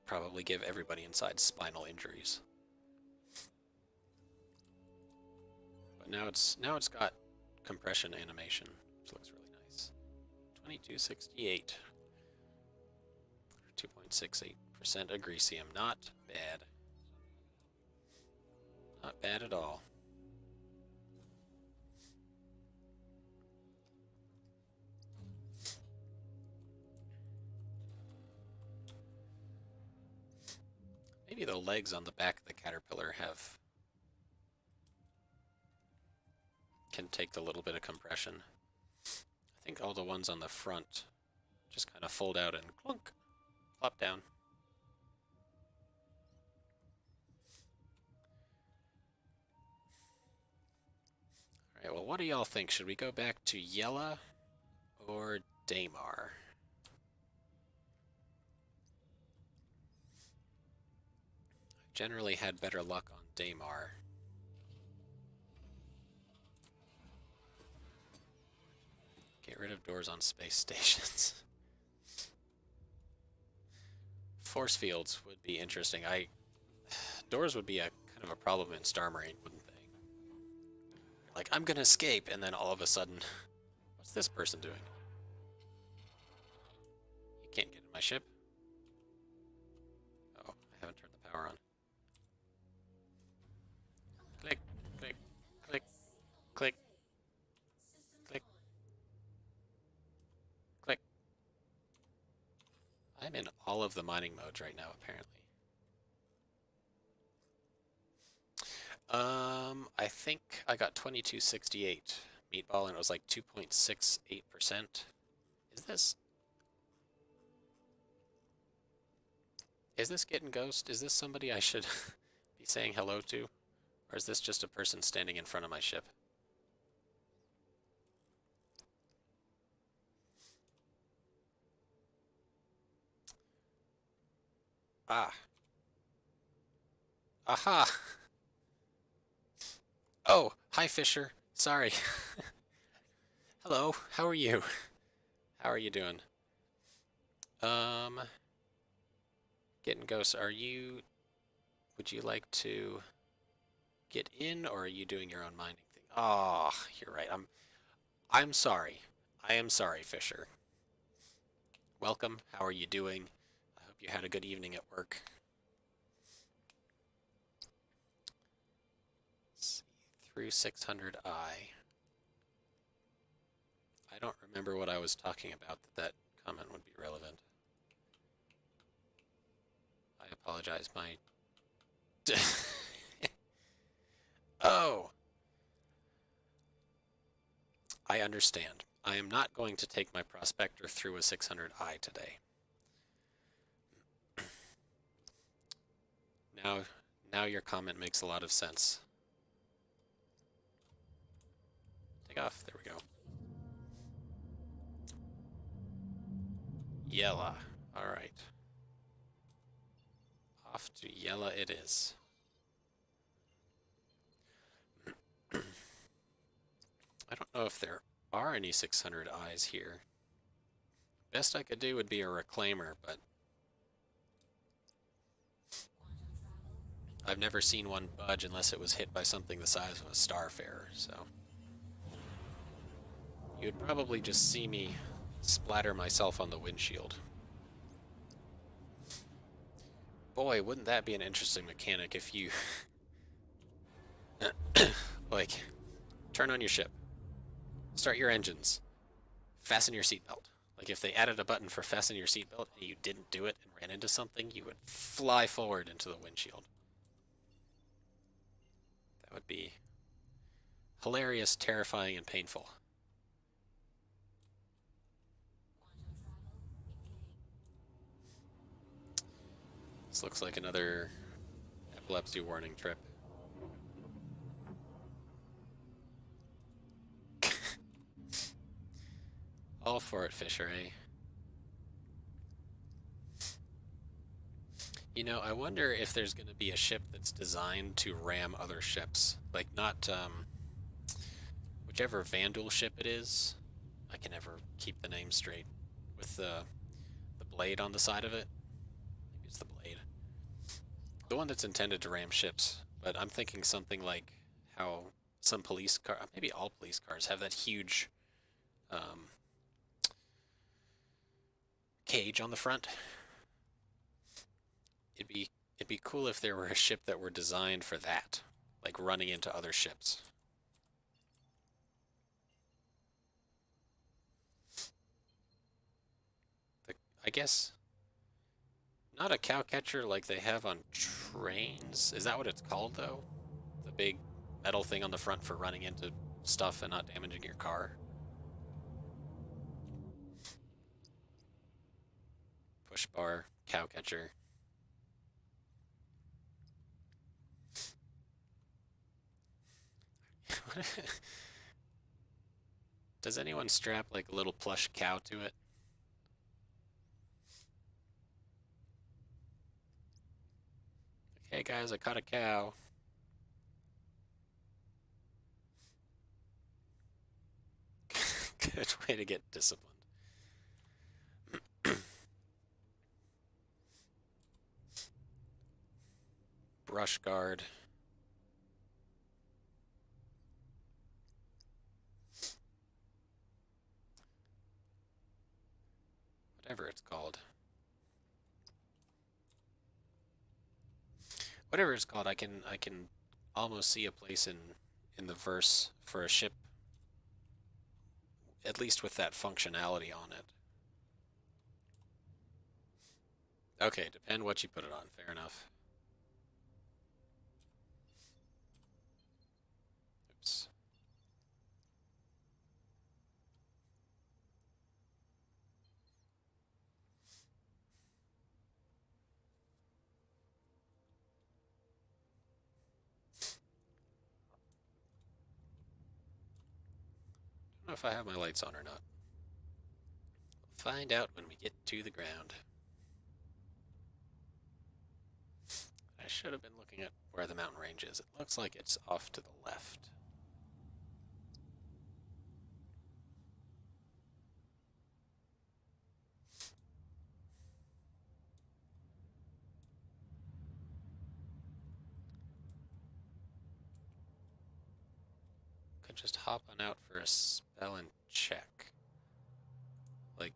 Probably give everybody inside spinal injuries. But now it's got compression animation, which looks really nice. 2268. 2.68% agresium. Not bad. Not bad at all. Maybe the legs on the back of the caterpillar can take a little bit of compression. I think all the ones on the front just kind of fold out and clunk, plop down. Alright, well, what do y'all think? Should we go back to Yela or Daymar? I've generally had better luck on Daymar. Get rid of doors on space stations. Force fields would be interesting. Doors would be a kind of a problem in Star Marine, wouldn't they? Like, I'm gonna escape, and then all of a sudden, what's this person doing? You can't get in my ship. Oh, I haven't turned the power on. Click, click, click, click, click, click. I'm in all of the mining modes right now, apparently. I think I got 2268 meatball and it was like 2.68%. Is this getting ghost? Is this somebody I should be saying hello to? Or is this just a person standing in front of my ship? Ah. Aha! Oh, hi Fisher. Sorry. Hello, how are you? How are you doing? Getting ghosts, would you like to get in, or are you doing your own mining thing? Oh, you're right. I'm sorry. I am sorry, Fisher. Welcome. How are you doing? I hope you had a good evening at work. Let's see, through 600i. I don't remember what I was talking about that comment would be relevant. I apologize, my... Oh! I understand. I am not going to take my Prospector through a 600i today. Now your comment makes a lot of sense. Take off. There we go. Yela. Alright. Off to Yela it is. I don't know if there are any 600 eyes here. Best I could do would be a Reclaimer, but... I've never seen one budge unless it was hit by something the size of a Starfarer, so. You'd probably just see me splatter myself on the windshield. Boy, wouldn't that be an interesting mechanic if you, like, turn on your ship, start your engines, fasten your seatbelt. Like, if they added a button for fasten your seatbelt and you didn't do it and ran into something, you would fly forward into the windshield. That would be hilarious, terrifying, and painful. This looks like another epilepsy warning trip. All for it, Fisher, eh? You know, I wonder if there's going to be a ship that's designed to ram other ships. Like, not, whichever Vandal ship it is. I can never keep the name straight. With the blade on the side of it. Maybe it's the blade. The one that's intended to ram ships. But I'm thinking something like how some police car, maybe all police cars, have that huge cage on the front. It'd be cool if there were a ship that were designed for that, like running into other ships. I guess not a cow catcher like they have on trains. Is that what it's called though? The big metal thing on the front for running into stuff and not damaging your car. Push bar, cow catcher. Does anyone strap like a little plush cow to it? Hey guys, I caught a cow. Good way to get disciplined. Brush guard. Whatever it's called. Whatever it's called, I can almost see a place in the verse for a ship, at least with that functionality on it. Okay, depend what you put it on. Fair enough. Oops. I don't know if I have my lights on or not. We'll find out when we get to the ground. I should have been looking at where the mountain range is. It looks like it's off to the left. Could just hop on out for a spell and check. Like,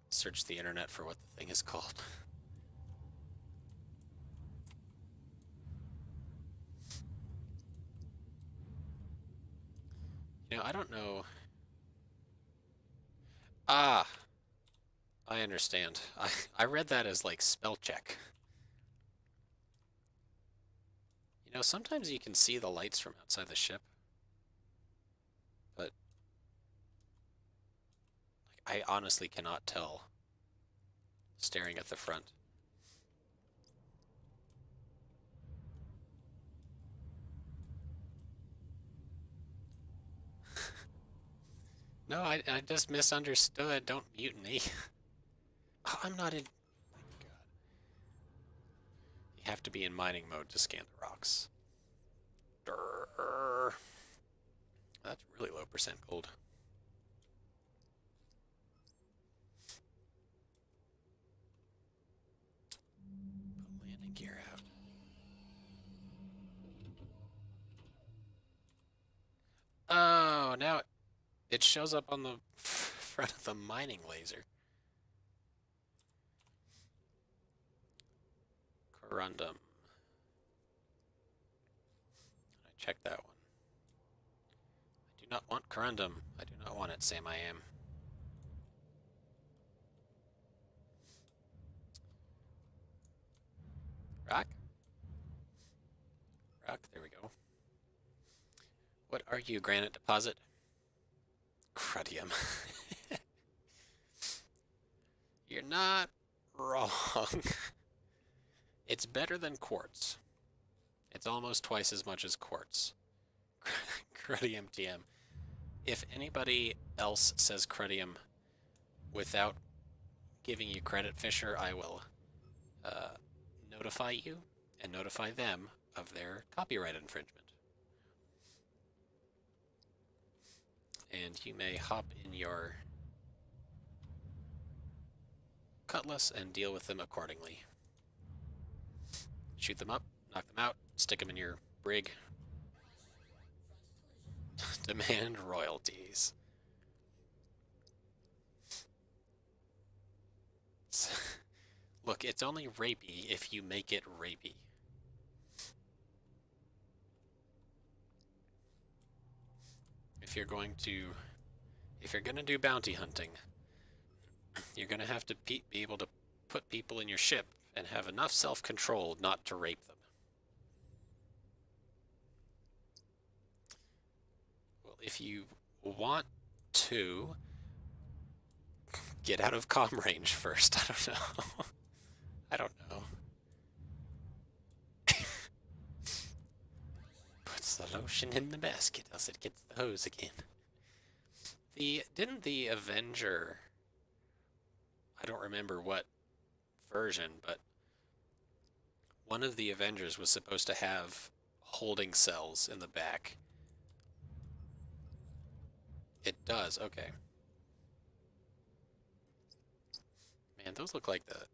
search the internet for what the thing is called. You know, I don't know. Ah, I understand. I read that as like spell check. You know, sometimes you can see the lights from outside the ship, but like, I honestly cannot tell staring at the front. No, I just misunderstood. Don't mutiny. Oh, I'm not in. My God. You have to be in mining mode to scan the rocks. Durr. That's really low percent gold. Put landing gear out. It shows up on the front of the mining laser. Corundum. I checked that one. I do not want corundum. I do not want it, Sam I am. Rock? Rock, there we go. What are you, granite deposit? Crudium. You're not wrong. It's better than quartz. It's almost twice as much as quartz. Crudium TM. If anybody else says Crudium without giving you credit, Fisher, I will notify you and notify them of their copyright infringement. And you may hop in your cutlass and deal with them accordingly. Shoot them up, knock them out, stick them in your brig. Demand royalties. Look, it's only rapey if you make it rapey. If you're going to do bounty hunting, you're going to have to be able to put people in your ship and have enough self-control not to rape them. Well, if you want to, get out of comm range first. I don't know. I don't know. Puts the lotion in the basket as it gets the hose again. Didn't the Avenger, I don't remember what version, but one of the Avengers was supposed to have holding cells in the back. It does, okay. Man, those look like the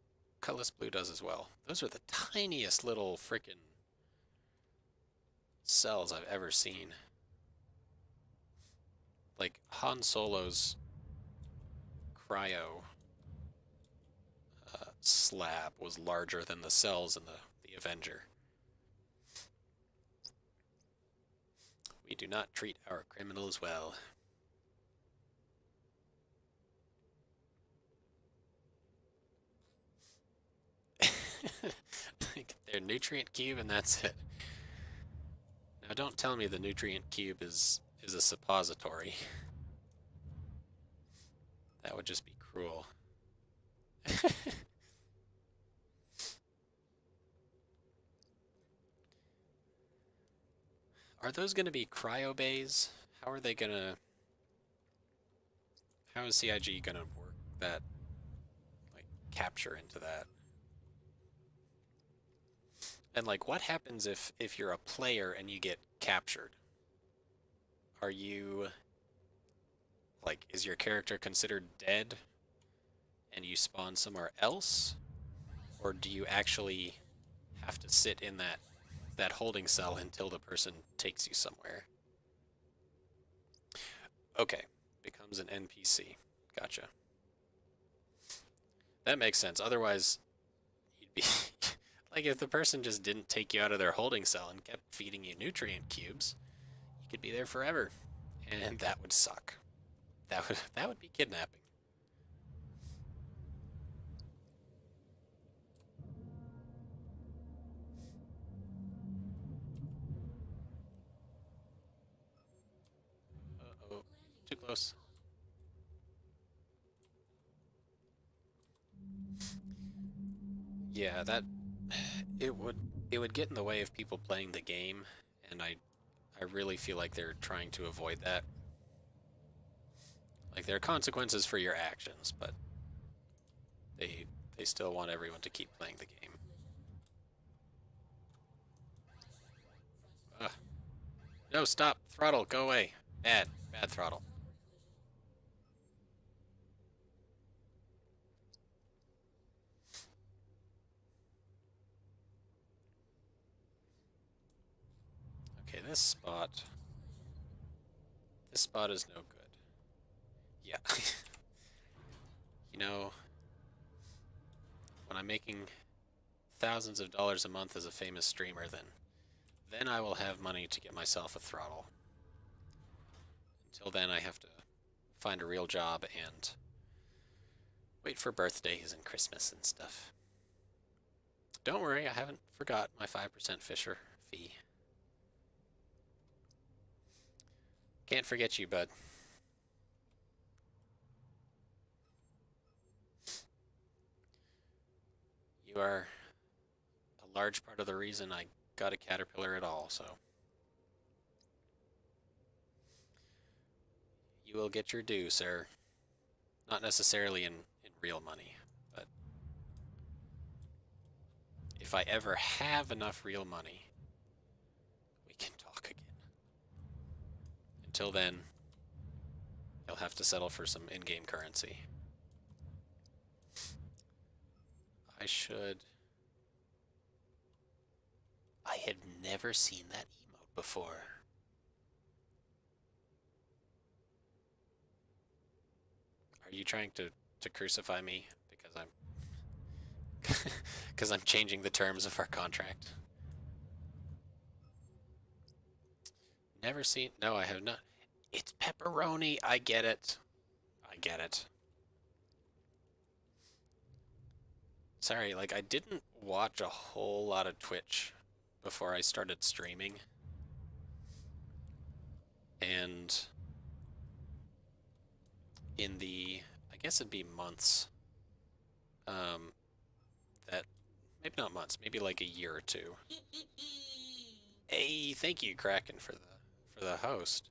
Cutlass Blue does as well. Those are the tiniest little frickin' cells I've ever seen. Like Han Solo's cryo slab was larger than the cells in the Avenger. We do not treat our criminals well. Get their nutrient cube and that's it. Now don't tell me the nutrient cube is a suppository. That would just be cruel. Are those going to be cryo bays? How are they going to... How is CIG going to work that, like, capture into that? And, like, what happens if you're a player and you get captured? Are you... Like, is your character considered dead and you spawn somewhere else? Or do you actually have to sit in that holding cell until the person takes you somewhere? Okay, becomes an NPC. Gotcha. That makes sense. Otherwise, you'd be... like, if the person just didn't take you out of their holding cell and kept feeding you nutrient cubes, you could be there forever. And that would suck. That would be kidnapping. Uh-oh. Too close. Yeah, it would get in the way of people playing the game, and I really feel like they're trying to avoid that. Like, there are consequences for your actions, but they still want everyone to keep playing the game. Ugh. No, stop. Throttle, go away. Bad throttle. Okay, this spot is no good. Yeah. You know, when I'm making thousands of dollars a month as a famous streamer, then I will have money to get myself a throttle. Until then, I have to find a real job and wait for birthdays and Christmas and stuff. Don't worry, I haven't forgot my 5% Fisher fee. Can't forget you, bud. You are a large part of the reason I got a Caterpillar at all, so. You will get your due, sir. Not necessarily in real money, but if I ever have enough real money, we can talk again. Until then, you'll have to settle for some in-game currency. I should... I had never seen that emote before. Are you trying to crucify me because I'm because I'm changing the terms of our contract? Never seen. No, I have not. It's pepperoni. I get it. I get it. Sorry, like I didn't watch a whole lot of Twitch before I started streaming. And in the, I guess it'd be months, that, maybe not months, maybe like a year or two. Hey, thank you, Kraken, for the host.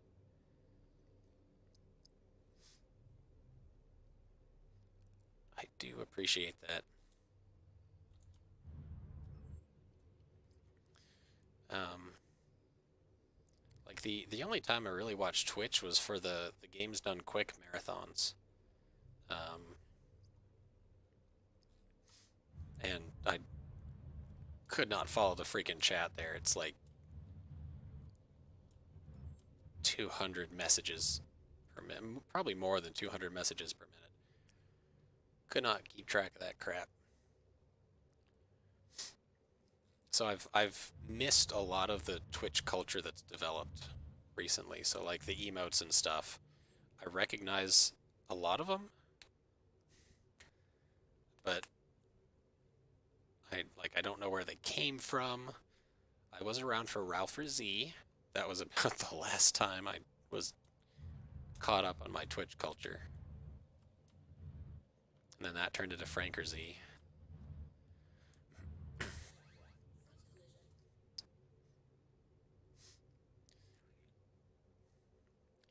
I do appreciate that. Like the only time I really watched Twitch was for the Games Done Quick marathons. And I could not follow the freaking chat there. It's like 200 messages per minute, probably more than 200 messages per minute. Could not keep track of that crap. So I've missed a lot of the Twitch culture that's developed recently. So like the emotes and stuff, I recognize a lot of them, but I don't know where they came from. I was around for Ralph Z. That was about the last time I was caught up on my Twitch culture. And then that turned into Franker Z.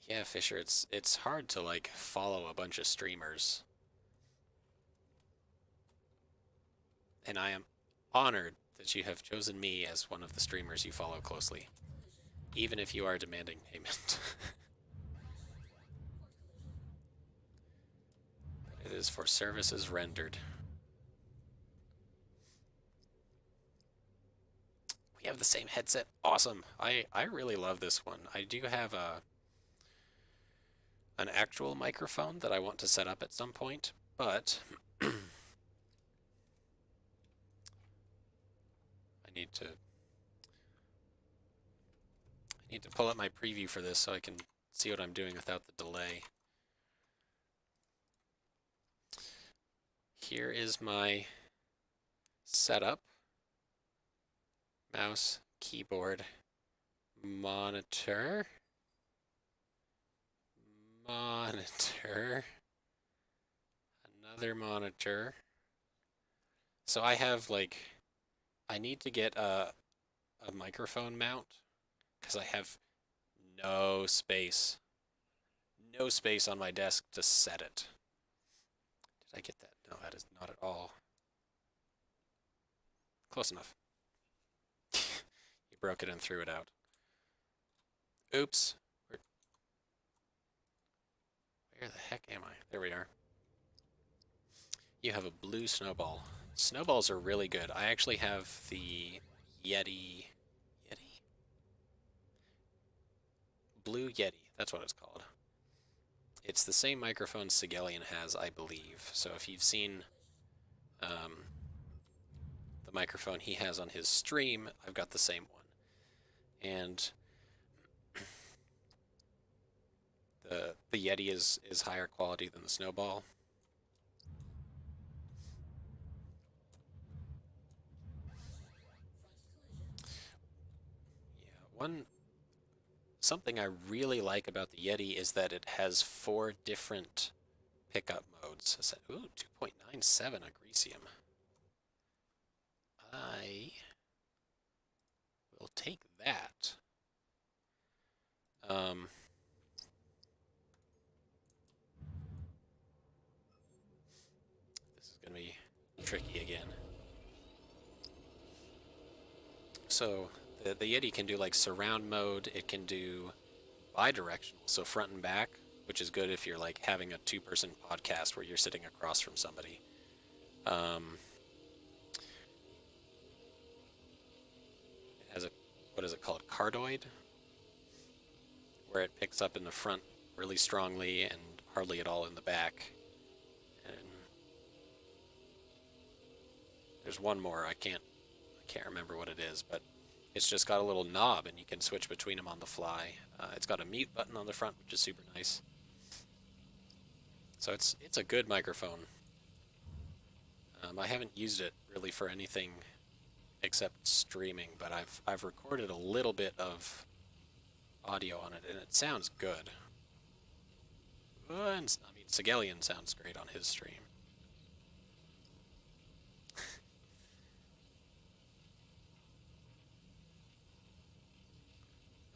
Yeah, Fisher, it's hard to like follow a bunch of streamers. And I am honored that you have chosen me as one of the streamers you follow closely, even if you are demanding payment. It is for services rendered. We have the same headset. Awesome. I really love this one. I do have an actual microphone that I want to set up at some point, but I need to pull up my preview for this so I can see what I'm doing without the delay. Here is my setup. Mouse, keyboard, monitor, another monitor. So I have like, I need to get a microphone mount because I have no space on my desk to set it. Did I get that? No, that is not at all. Close enough. You broke it and threw it out. Oops. Where the heck am I? There we are. You have a blue snowball. Snowballs are really good. I actually have the Yeti. Blue Yeti. That's what it's called. It's the same microphone Sigelian has, I believe. So if you've seen the microphone he has on his stream, I've got the same one. And the Yeti is higher quality than the Snowball. Yeah, something I really like about the Yeti is that it has 4 different pickup modes. Ooh, 2.97 Agricium. I will take that. This is going to be tricky again. So the Yeti can do like surround mode. It can do bi-directional, so front and back, which is good if you're like having a 2-person podcast where you're sitting across from somebody. It has a, what is it called, cardioid, where it picks up in the front really strongly and hardly at all in the back. And there's one more, I can't remember what it is, but it's just got a little knob and you can switch between them on the fly. It's got a mute button on the front, which is super nice. So it's a good microphone. I haven't used it really for anything except streaming, but I've recorded a little bit of audio on it, and it sounds good. And, I mean, Sigelian sounds great on his stream.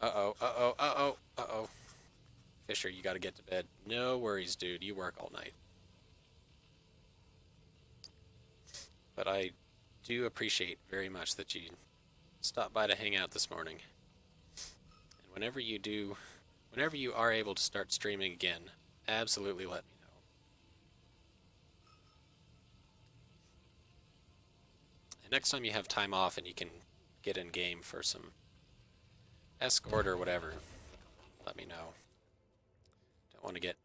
Uh-oh, uh-oh, uh-oh, uh-oh. Fisher, you gotta get to bed. No worries, dude. You work all night. But I do appreciate very much that you stopped by to hang out this morning. And whenever you are able to start streaming again, absolutely let me know. And next time you have time off and you can get in game for some escort or whatever, let me know. Don't want to get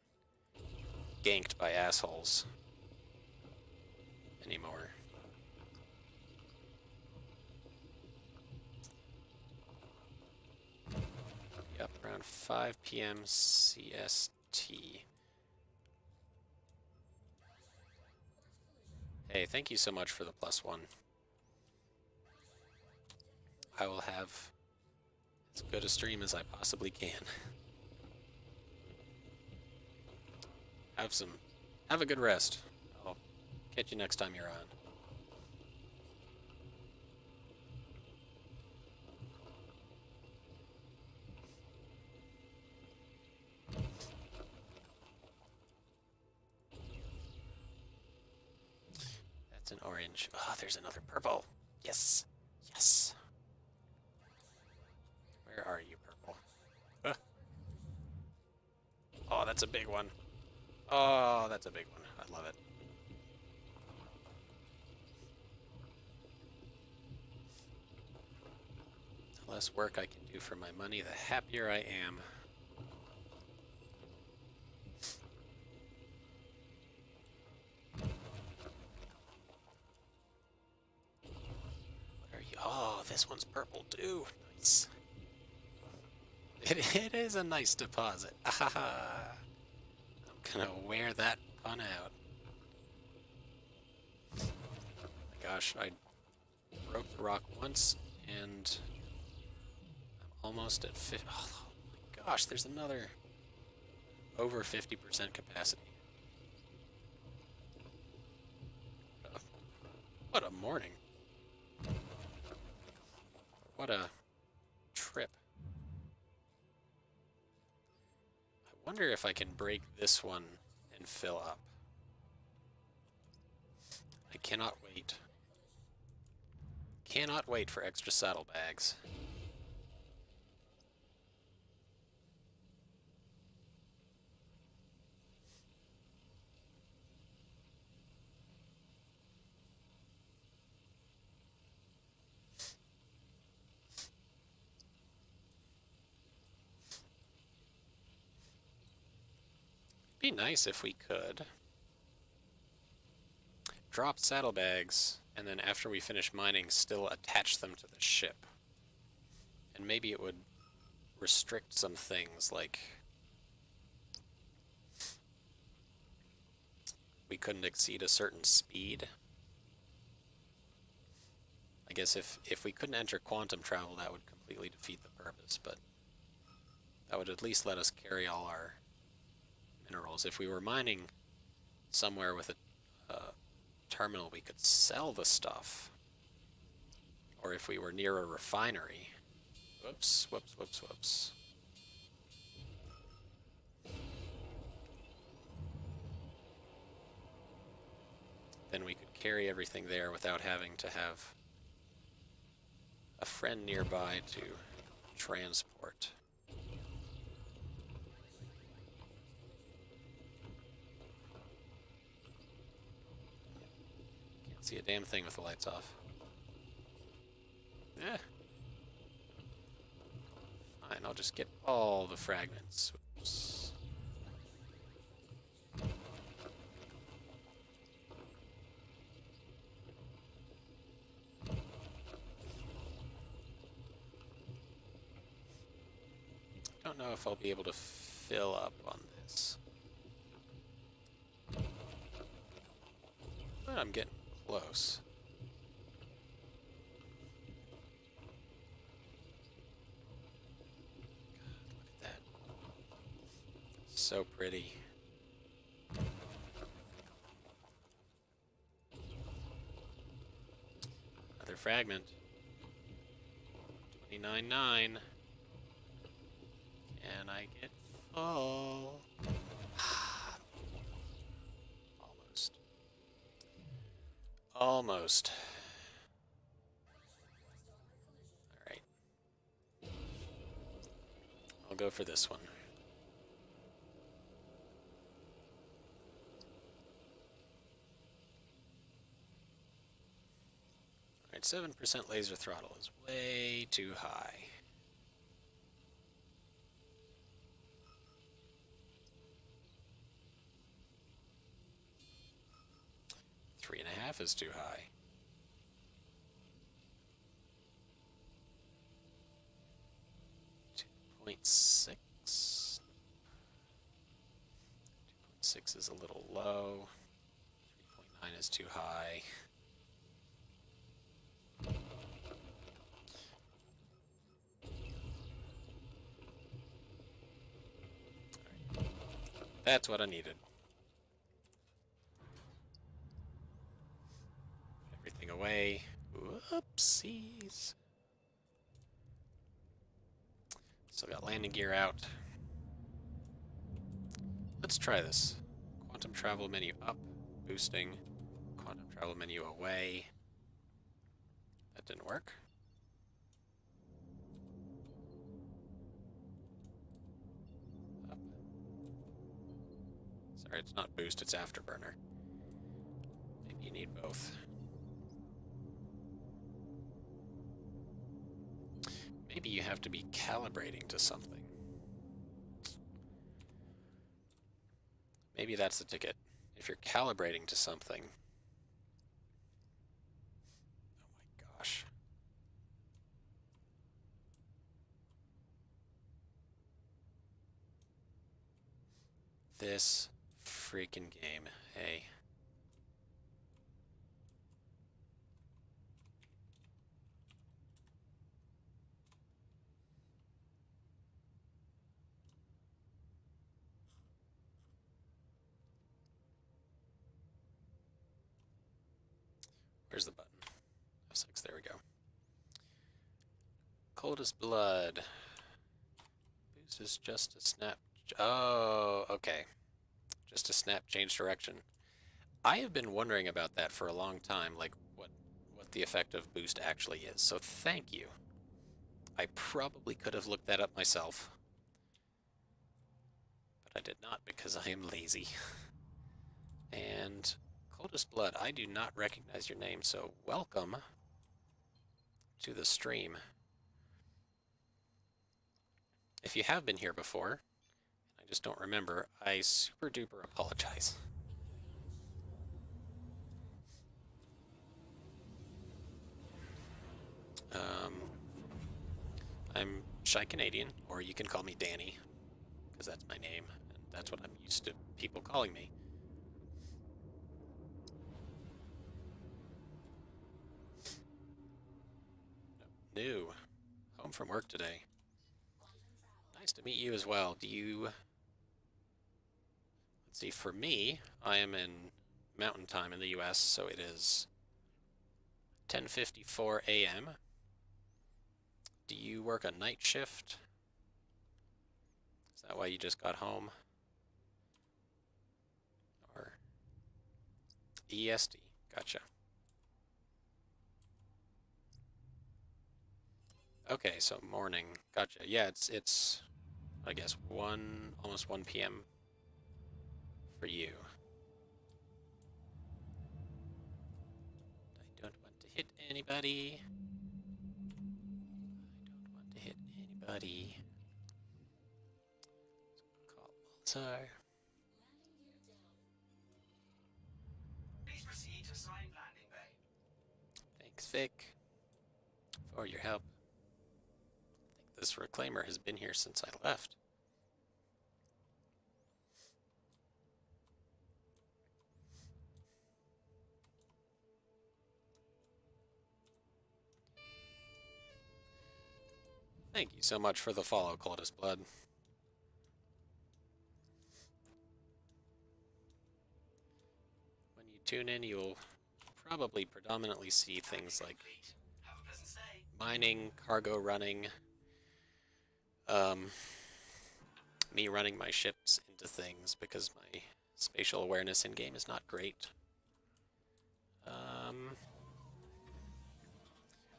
ganked by assholes anymore. Yep, around 5 p.m. CST. Hey, thank you so much for the +1. I will have as good a stream as I possibly can. Have a good rest. I'll catch you next time you're on. That's an orange. Oh, there's another purple. Yes. Yes. Where are you, purple? Oh, that's a big one. Oh, that's a big one. I love it. The less work I can do for my money, the happier I am. Where are you? Oh, this one's purple too. Nice. It is a nice deposit. I'm gonna wear that pun out. Gosh, I broke the rock once, and I'm almost at 50. Oh my gosh, there's another over 50% capacity. What a morning. What a trip. I wonder if I can break this one and fill up. I cannot wait. Cannot wait for extra saddlebags. be nice if we could drop saddlebags, and then after we finish mining, still attach them to the ship. And maybe it would restrict some things, like we couldn't exceed a certain speed. I guess if we couldn't enter quantum travel, that would completely defeat the purpose, but that would at least let us carry all our minerals. If we were mining somewhere with a terminal, we could sell the stuff. Or if we were near a refinery. Whoops, whoops, whoops, whoops. Then we could carry everything there without having to have a friend nearby to transport. Can't see a damn thing with the lights off. Eh. Fine, I'll just get all the fragments. Oops. Don't know if I'll be able to fill up on this. But I'm getting close. God, look at that. So pretty. Another fragment. 29.9. Can I get full? Almost. Almost. Alright. I'll go for this one. Alright, 7% laser throttle is way too high. 3.5 is too high. 2.6. 2.6 is a little low. 3.9 is too high. All right. That's what I needed. Everything away. Whoopsies. Still got landing gear out. Let's try this. Quantum travel menu up, boosting. Quantum travel menu away. That didn't work. Up. Sorry, it's not boost, it's afterburner. Maybe you need both. Maybe you have to be calibrating to something. Maybe that's the ticket. If you're calibrating to something. Oh my gosh. This freaking game. Hey. Where's the button? F6, there we go. Coldest blood. Boost is just a snap. Oh, okay. Just a snap change direction. I have been wondering about that for a long time, like what the effect of boost actually is. So thank you. I probably could have looked that up myself. But I did not because I am lazy. And Coldest Blood, I do not recognize your name, so welcome to the stream. If you have been here before, I I just don't remember. I super duper apologize. Um, I'm Shy Canadian, or you can call me Danny, because that's my name, and that's what I'm used to people calling me. New. Home from work today. Nice to meet you as well. Do you... Let's see, for me, I am in Mountain Time in the US, so it is 10:54 a.m. Do you work a night shift? Is that why you just got home? Or EST? Gotcha. Okay, so morning. Gotcha. Yeah, it's I guess almost 1 p.m. for you. I don't want to hit anybody. I don't want to hit anybody. Call Baltar. Please proceed to assigned landing bay. Thanks, Vic, for your help. I think this reclaimer has been here since I left. Thank you so much for the follow, Cultist Blood. When you tune in, you'll probably predominantly see things like Have a pleasant stay. mining, cargo running, me running my ships into things because my spatial awareness in game is not great.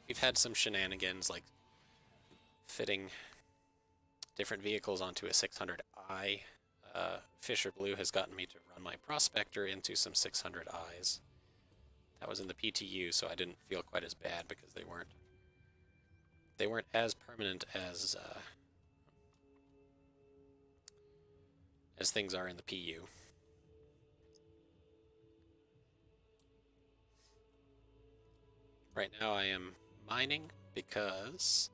We've had some shenanigans like fitting different vehicles onto a 600i. Fisher Blue has gotten me to run my Prospector into some 600i's. That was in the PTU, so I didn't feel quite as bad because they weren't as permanent as things are in the PU. Right now I am mining because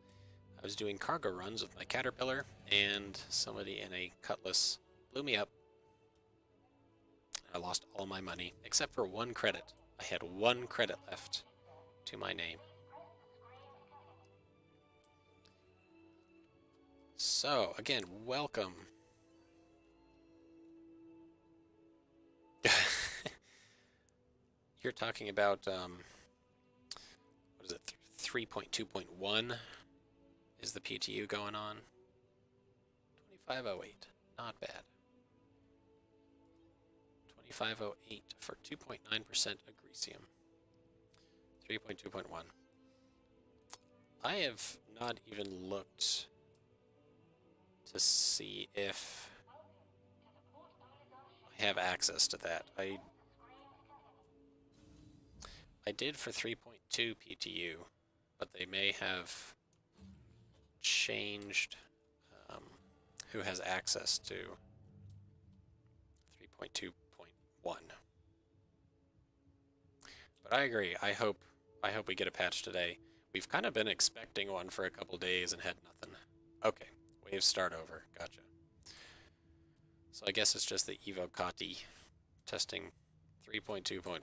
I was doing cargo runs with my Caterpillar and somebody in a Cutlass blew me up. I lost all my money except for 1 credit. I had 1 credit left to my name. So, again, welcome. You're talking about, what is it, 3.2.1 is the PTU going on. 2508, not bad. 2508 for 2.9% agresium. 3.2.1. I have not even looked to see if I have access to that. I did for 3.2 PTU, but they may have changed who has access to 3.2.1. But I agree. I hope we get a patch today. We've kind of been expecting one for a couple days and had nothing. Okay, wave start over. Gotcha. So I guess it's just the Evo Kati testing 3.2.1.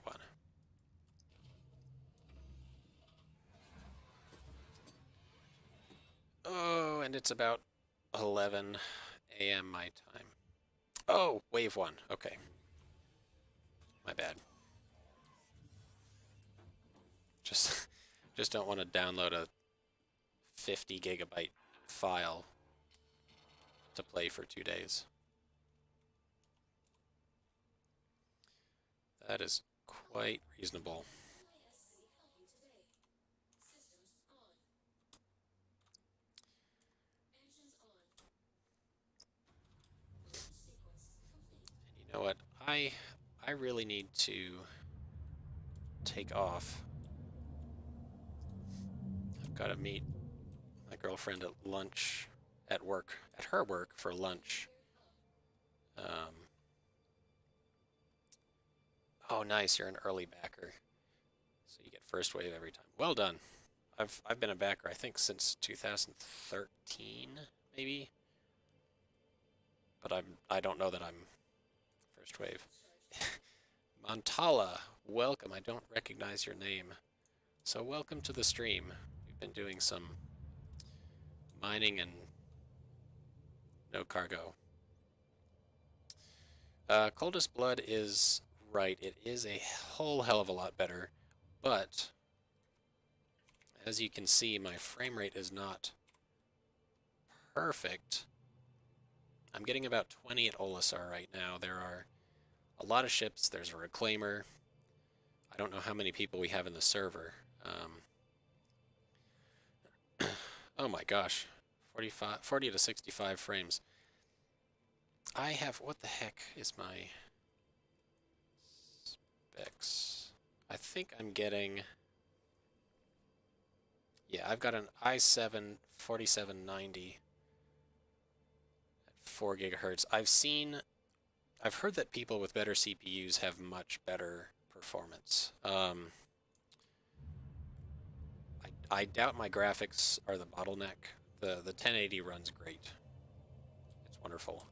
Oh, and it's about 11 a.m. my time. Oh, wave 1. Okay. My bad. Just don't want to download a 50 gigabyte file to play for 2 days. That is quite reasonable. And you know what? I really need to take off. I've got to meet my girlfriend at lunch at her work for lunch Oh, nice. You're an early backer, so you get first wave every time. Well done. I've been a backer, I think, since 2013, maybe. But I don't know that I'm first wave. Montala, welcome. I don't recognize your name. So welcome to the stream. We've been doing some mining and no cargo. Coldest Blood is right. It is a whole hell of a lot better, but as you can see, my frame rate is not perfect. I'm getting about 20 at Olisar right now. There are a lot of ships. There's a reclaimer. I don't know how many people we have in the server. Oh my gosh, 40 to 65 frames. I have, what the heck is my specs? I think I'm getting, yeah, I've got an i7 4790 at 4 gigahertz. I've heard that people with better CPUs have much better performance. I doubt my graphics are the bottleneck. The 1080 runs great. It's wonderful.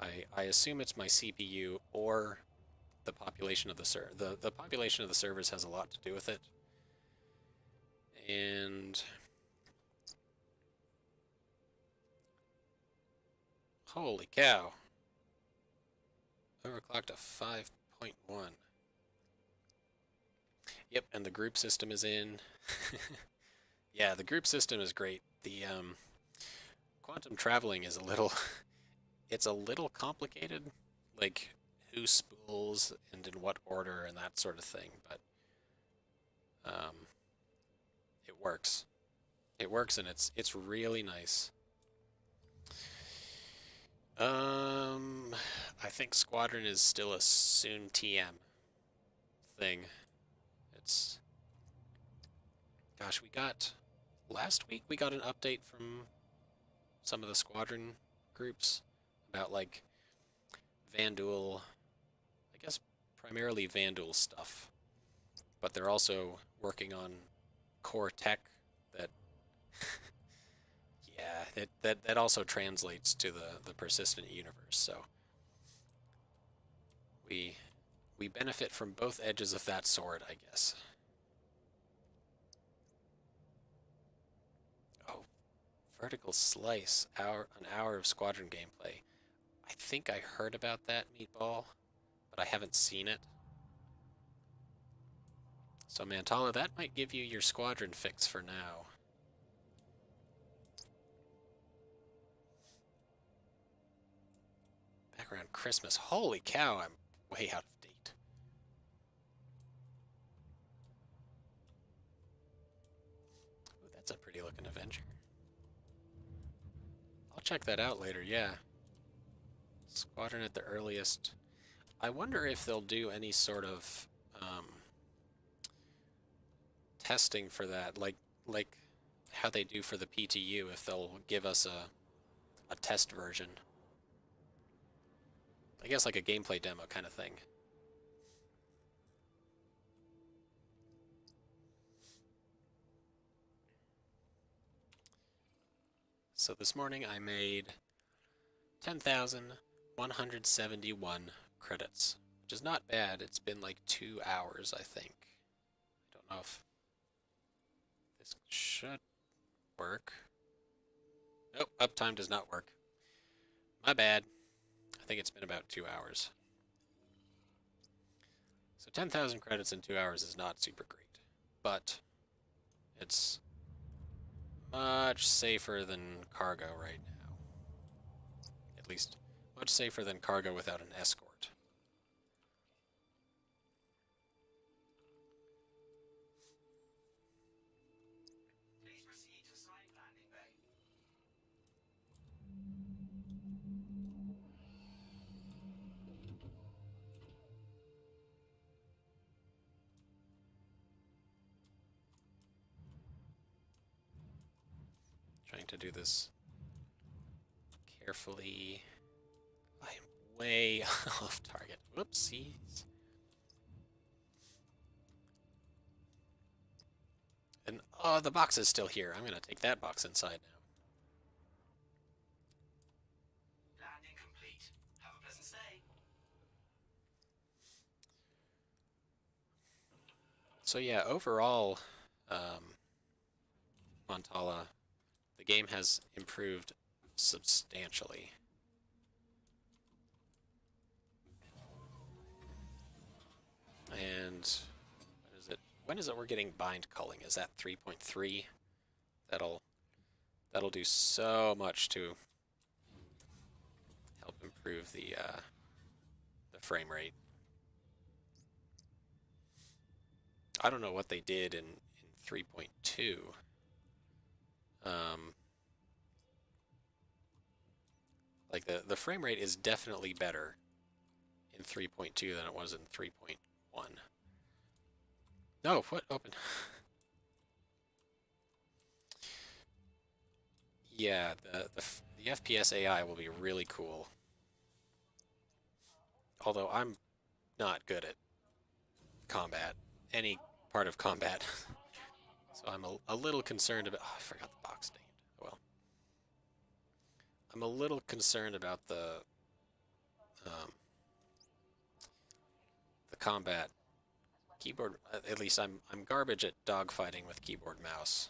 I assume it's my CPU or the population of the server. The population of the servers has a lot to do with it. And holy cow. Overclocked to 5.1. Yep, and the group system is in. Yeah, the group system is great. The quantum traveling is a little it's a little complicated, like who spools and in what order and that sort of thing, but it works. It works and it's really nice. I think Squadron is still a soon TM thing. It's, gosh, last week we got an update from some of the Squadron groups about like Vanduul, I guess primarily Vanduul stuff, but they're also working on core tech that yeah, that also translates to the persistent universe. So we benefit from both edges of that sword, I guess. Oh, vertical slice, an hour of Squadron gameplay. I think I heard about that, Meatball, but I haven't seen it. So Mantala, that might give you your Squadron fix for now. Back around Christmas. Holy cow, I'm way out of date. Ooh, that's a pretty looking Avenger. I'll check that out later, yeah. Squadron at the earliest. I wonder if they'll do any sort of testing for that, like how they do for the PTU, if they'll give us a test version. I guess like a gameplay demo kind of thing. So this morning I made 10,171 credits, which is not bad. It's been like 2 hours, I think. I don't know if this should work. Nope, uptime does not work. My bad. I think it's been about 2 hours. So 10,000 credits in 2 hours is not super great, but it's much safer than cargo right now. At least, much safer than cargo without an escort. Please proceed to side landing bay. Trying to do this carefully. I am way off target. Whoopsies. And oh, the box is still here. I'm gonna take that box inside now. Landing complete. Have a pleasant stay. So yeah, overall, Montala, the game has improved substantially. And when is it? When is it we're getting bind culling? Is that 3.3? That'll do so much to help improve the frame rate. I don't know what they did in 3.2. Like the frame rate is definitely better in 3.2 than it was in 3.1. No, what open? Yeah, the FPS AI will be really cool. Although I'm not good at combat, any part of combat. So I'm a little concerned about. Oh, I forgot the box name. Well, I'm a little concerned about um, the combat keyboard. At least I'm garbage at dogfighting with keyboard mouse.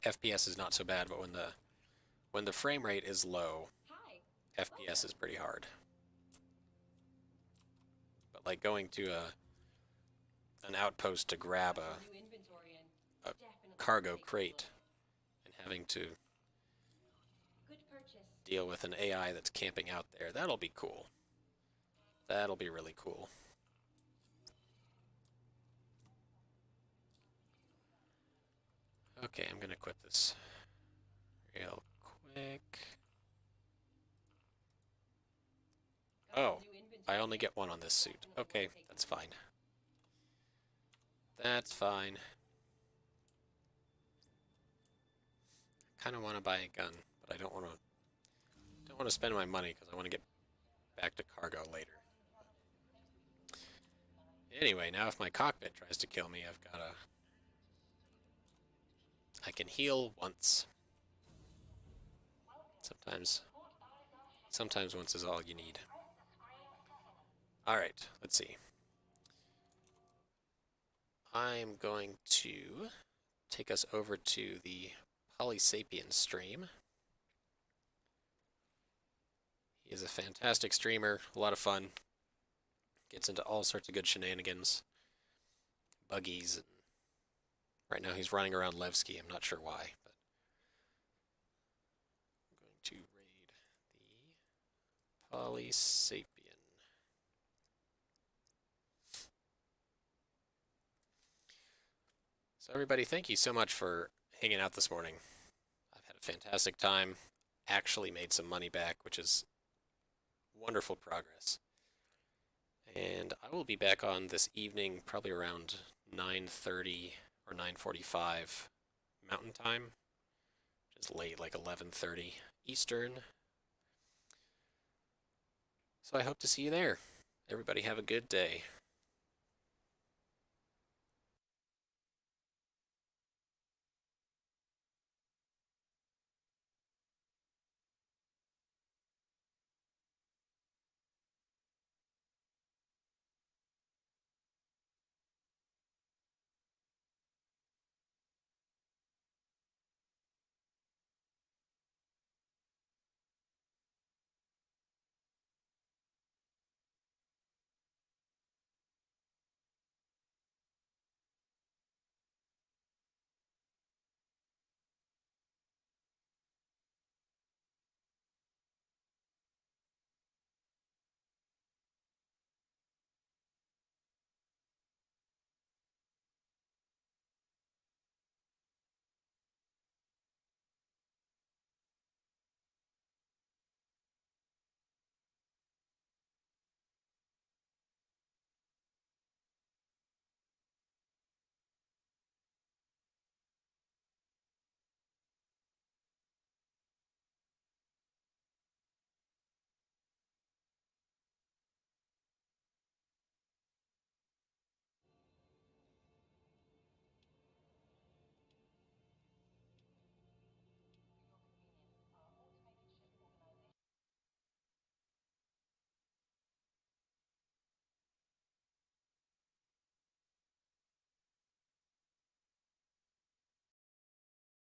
FPS is not so bad, but when the frame rate is low, FPS is pretty hard. But like going to an outpost to grab a cargo crate and having to deal with an AI that's camping out there, that'll be cool. That'll be really cool. Okay, I'm gonna quit this real quick. Oh, I only get one on this suit. Okay, that's fine. That's fine. Kind of want to buy a gun, but I don't want to spend my money because I want to get back to cargo later. Anyway, now if my cockpit tries to kill me, I can heal once. Sometimes once is all you need. All right, let's see. I'm going to take us over to the Polysapien stream. He is a fantastic streamer, a lot of fun. Gets into all sorts of good shenanigans, buggies. And right now he's running around Levski. I'm not sure why, but I'm going to raid the Polysapien. So everybody, thank you so much for hanging out this morning. I've had a fantastic time. Actually made some money back, which is wonderful progress. And I will be back on this evening, probably around 9:30 or 9:45 Mountain Time, just late, like 11:30 Eastern. So I hope to see you there. Everybody have a good day.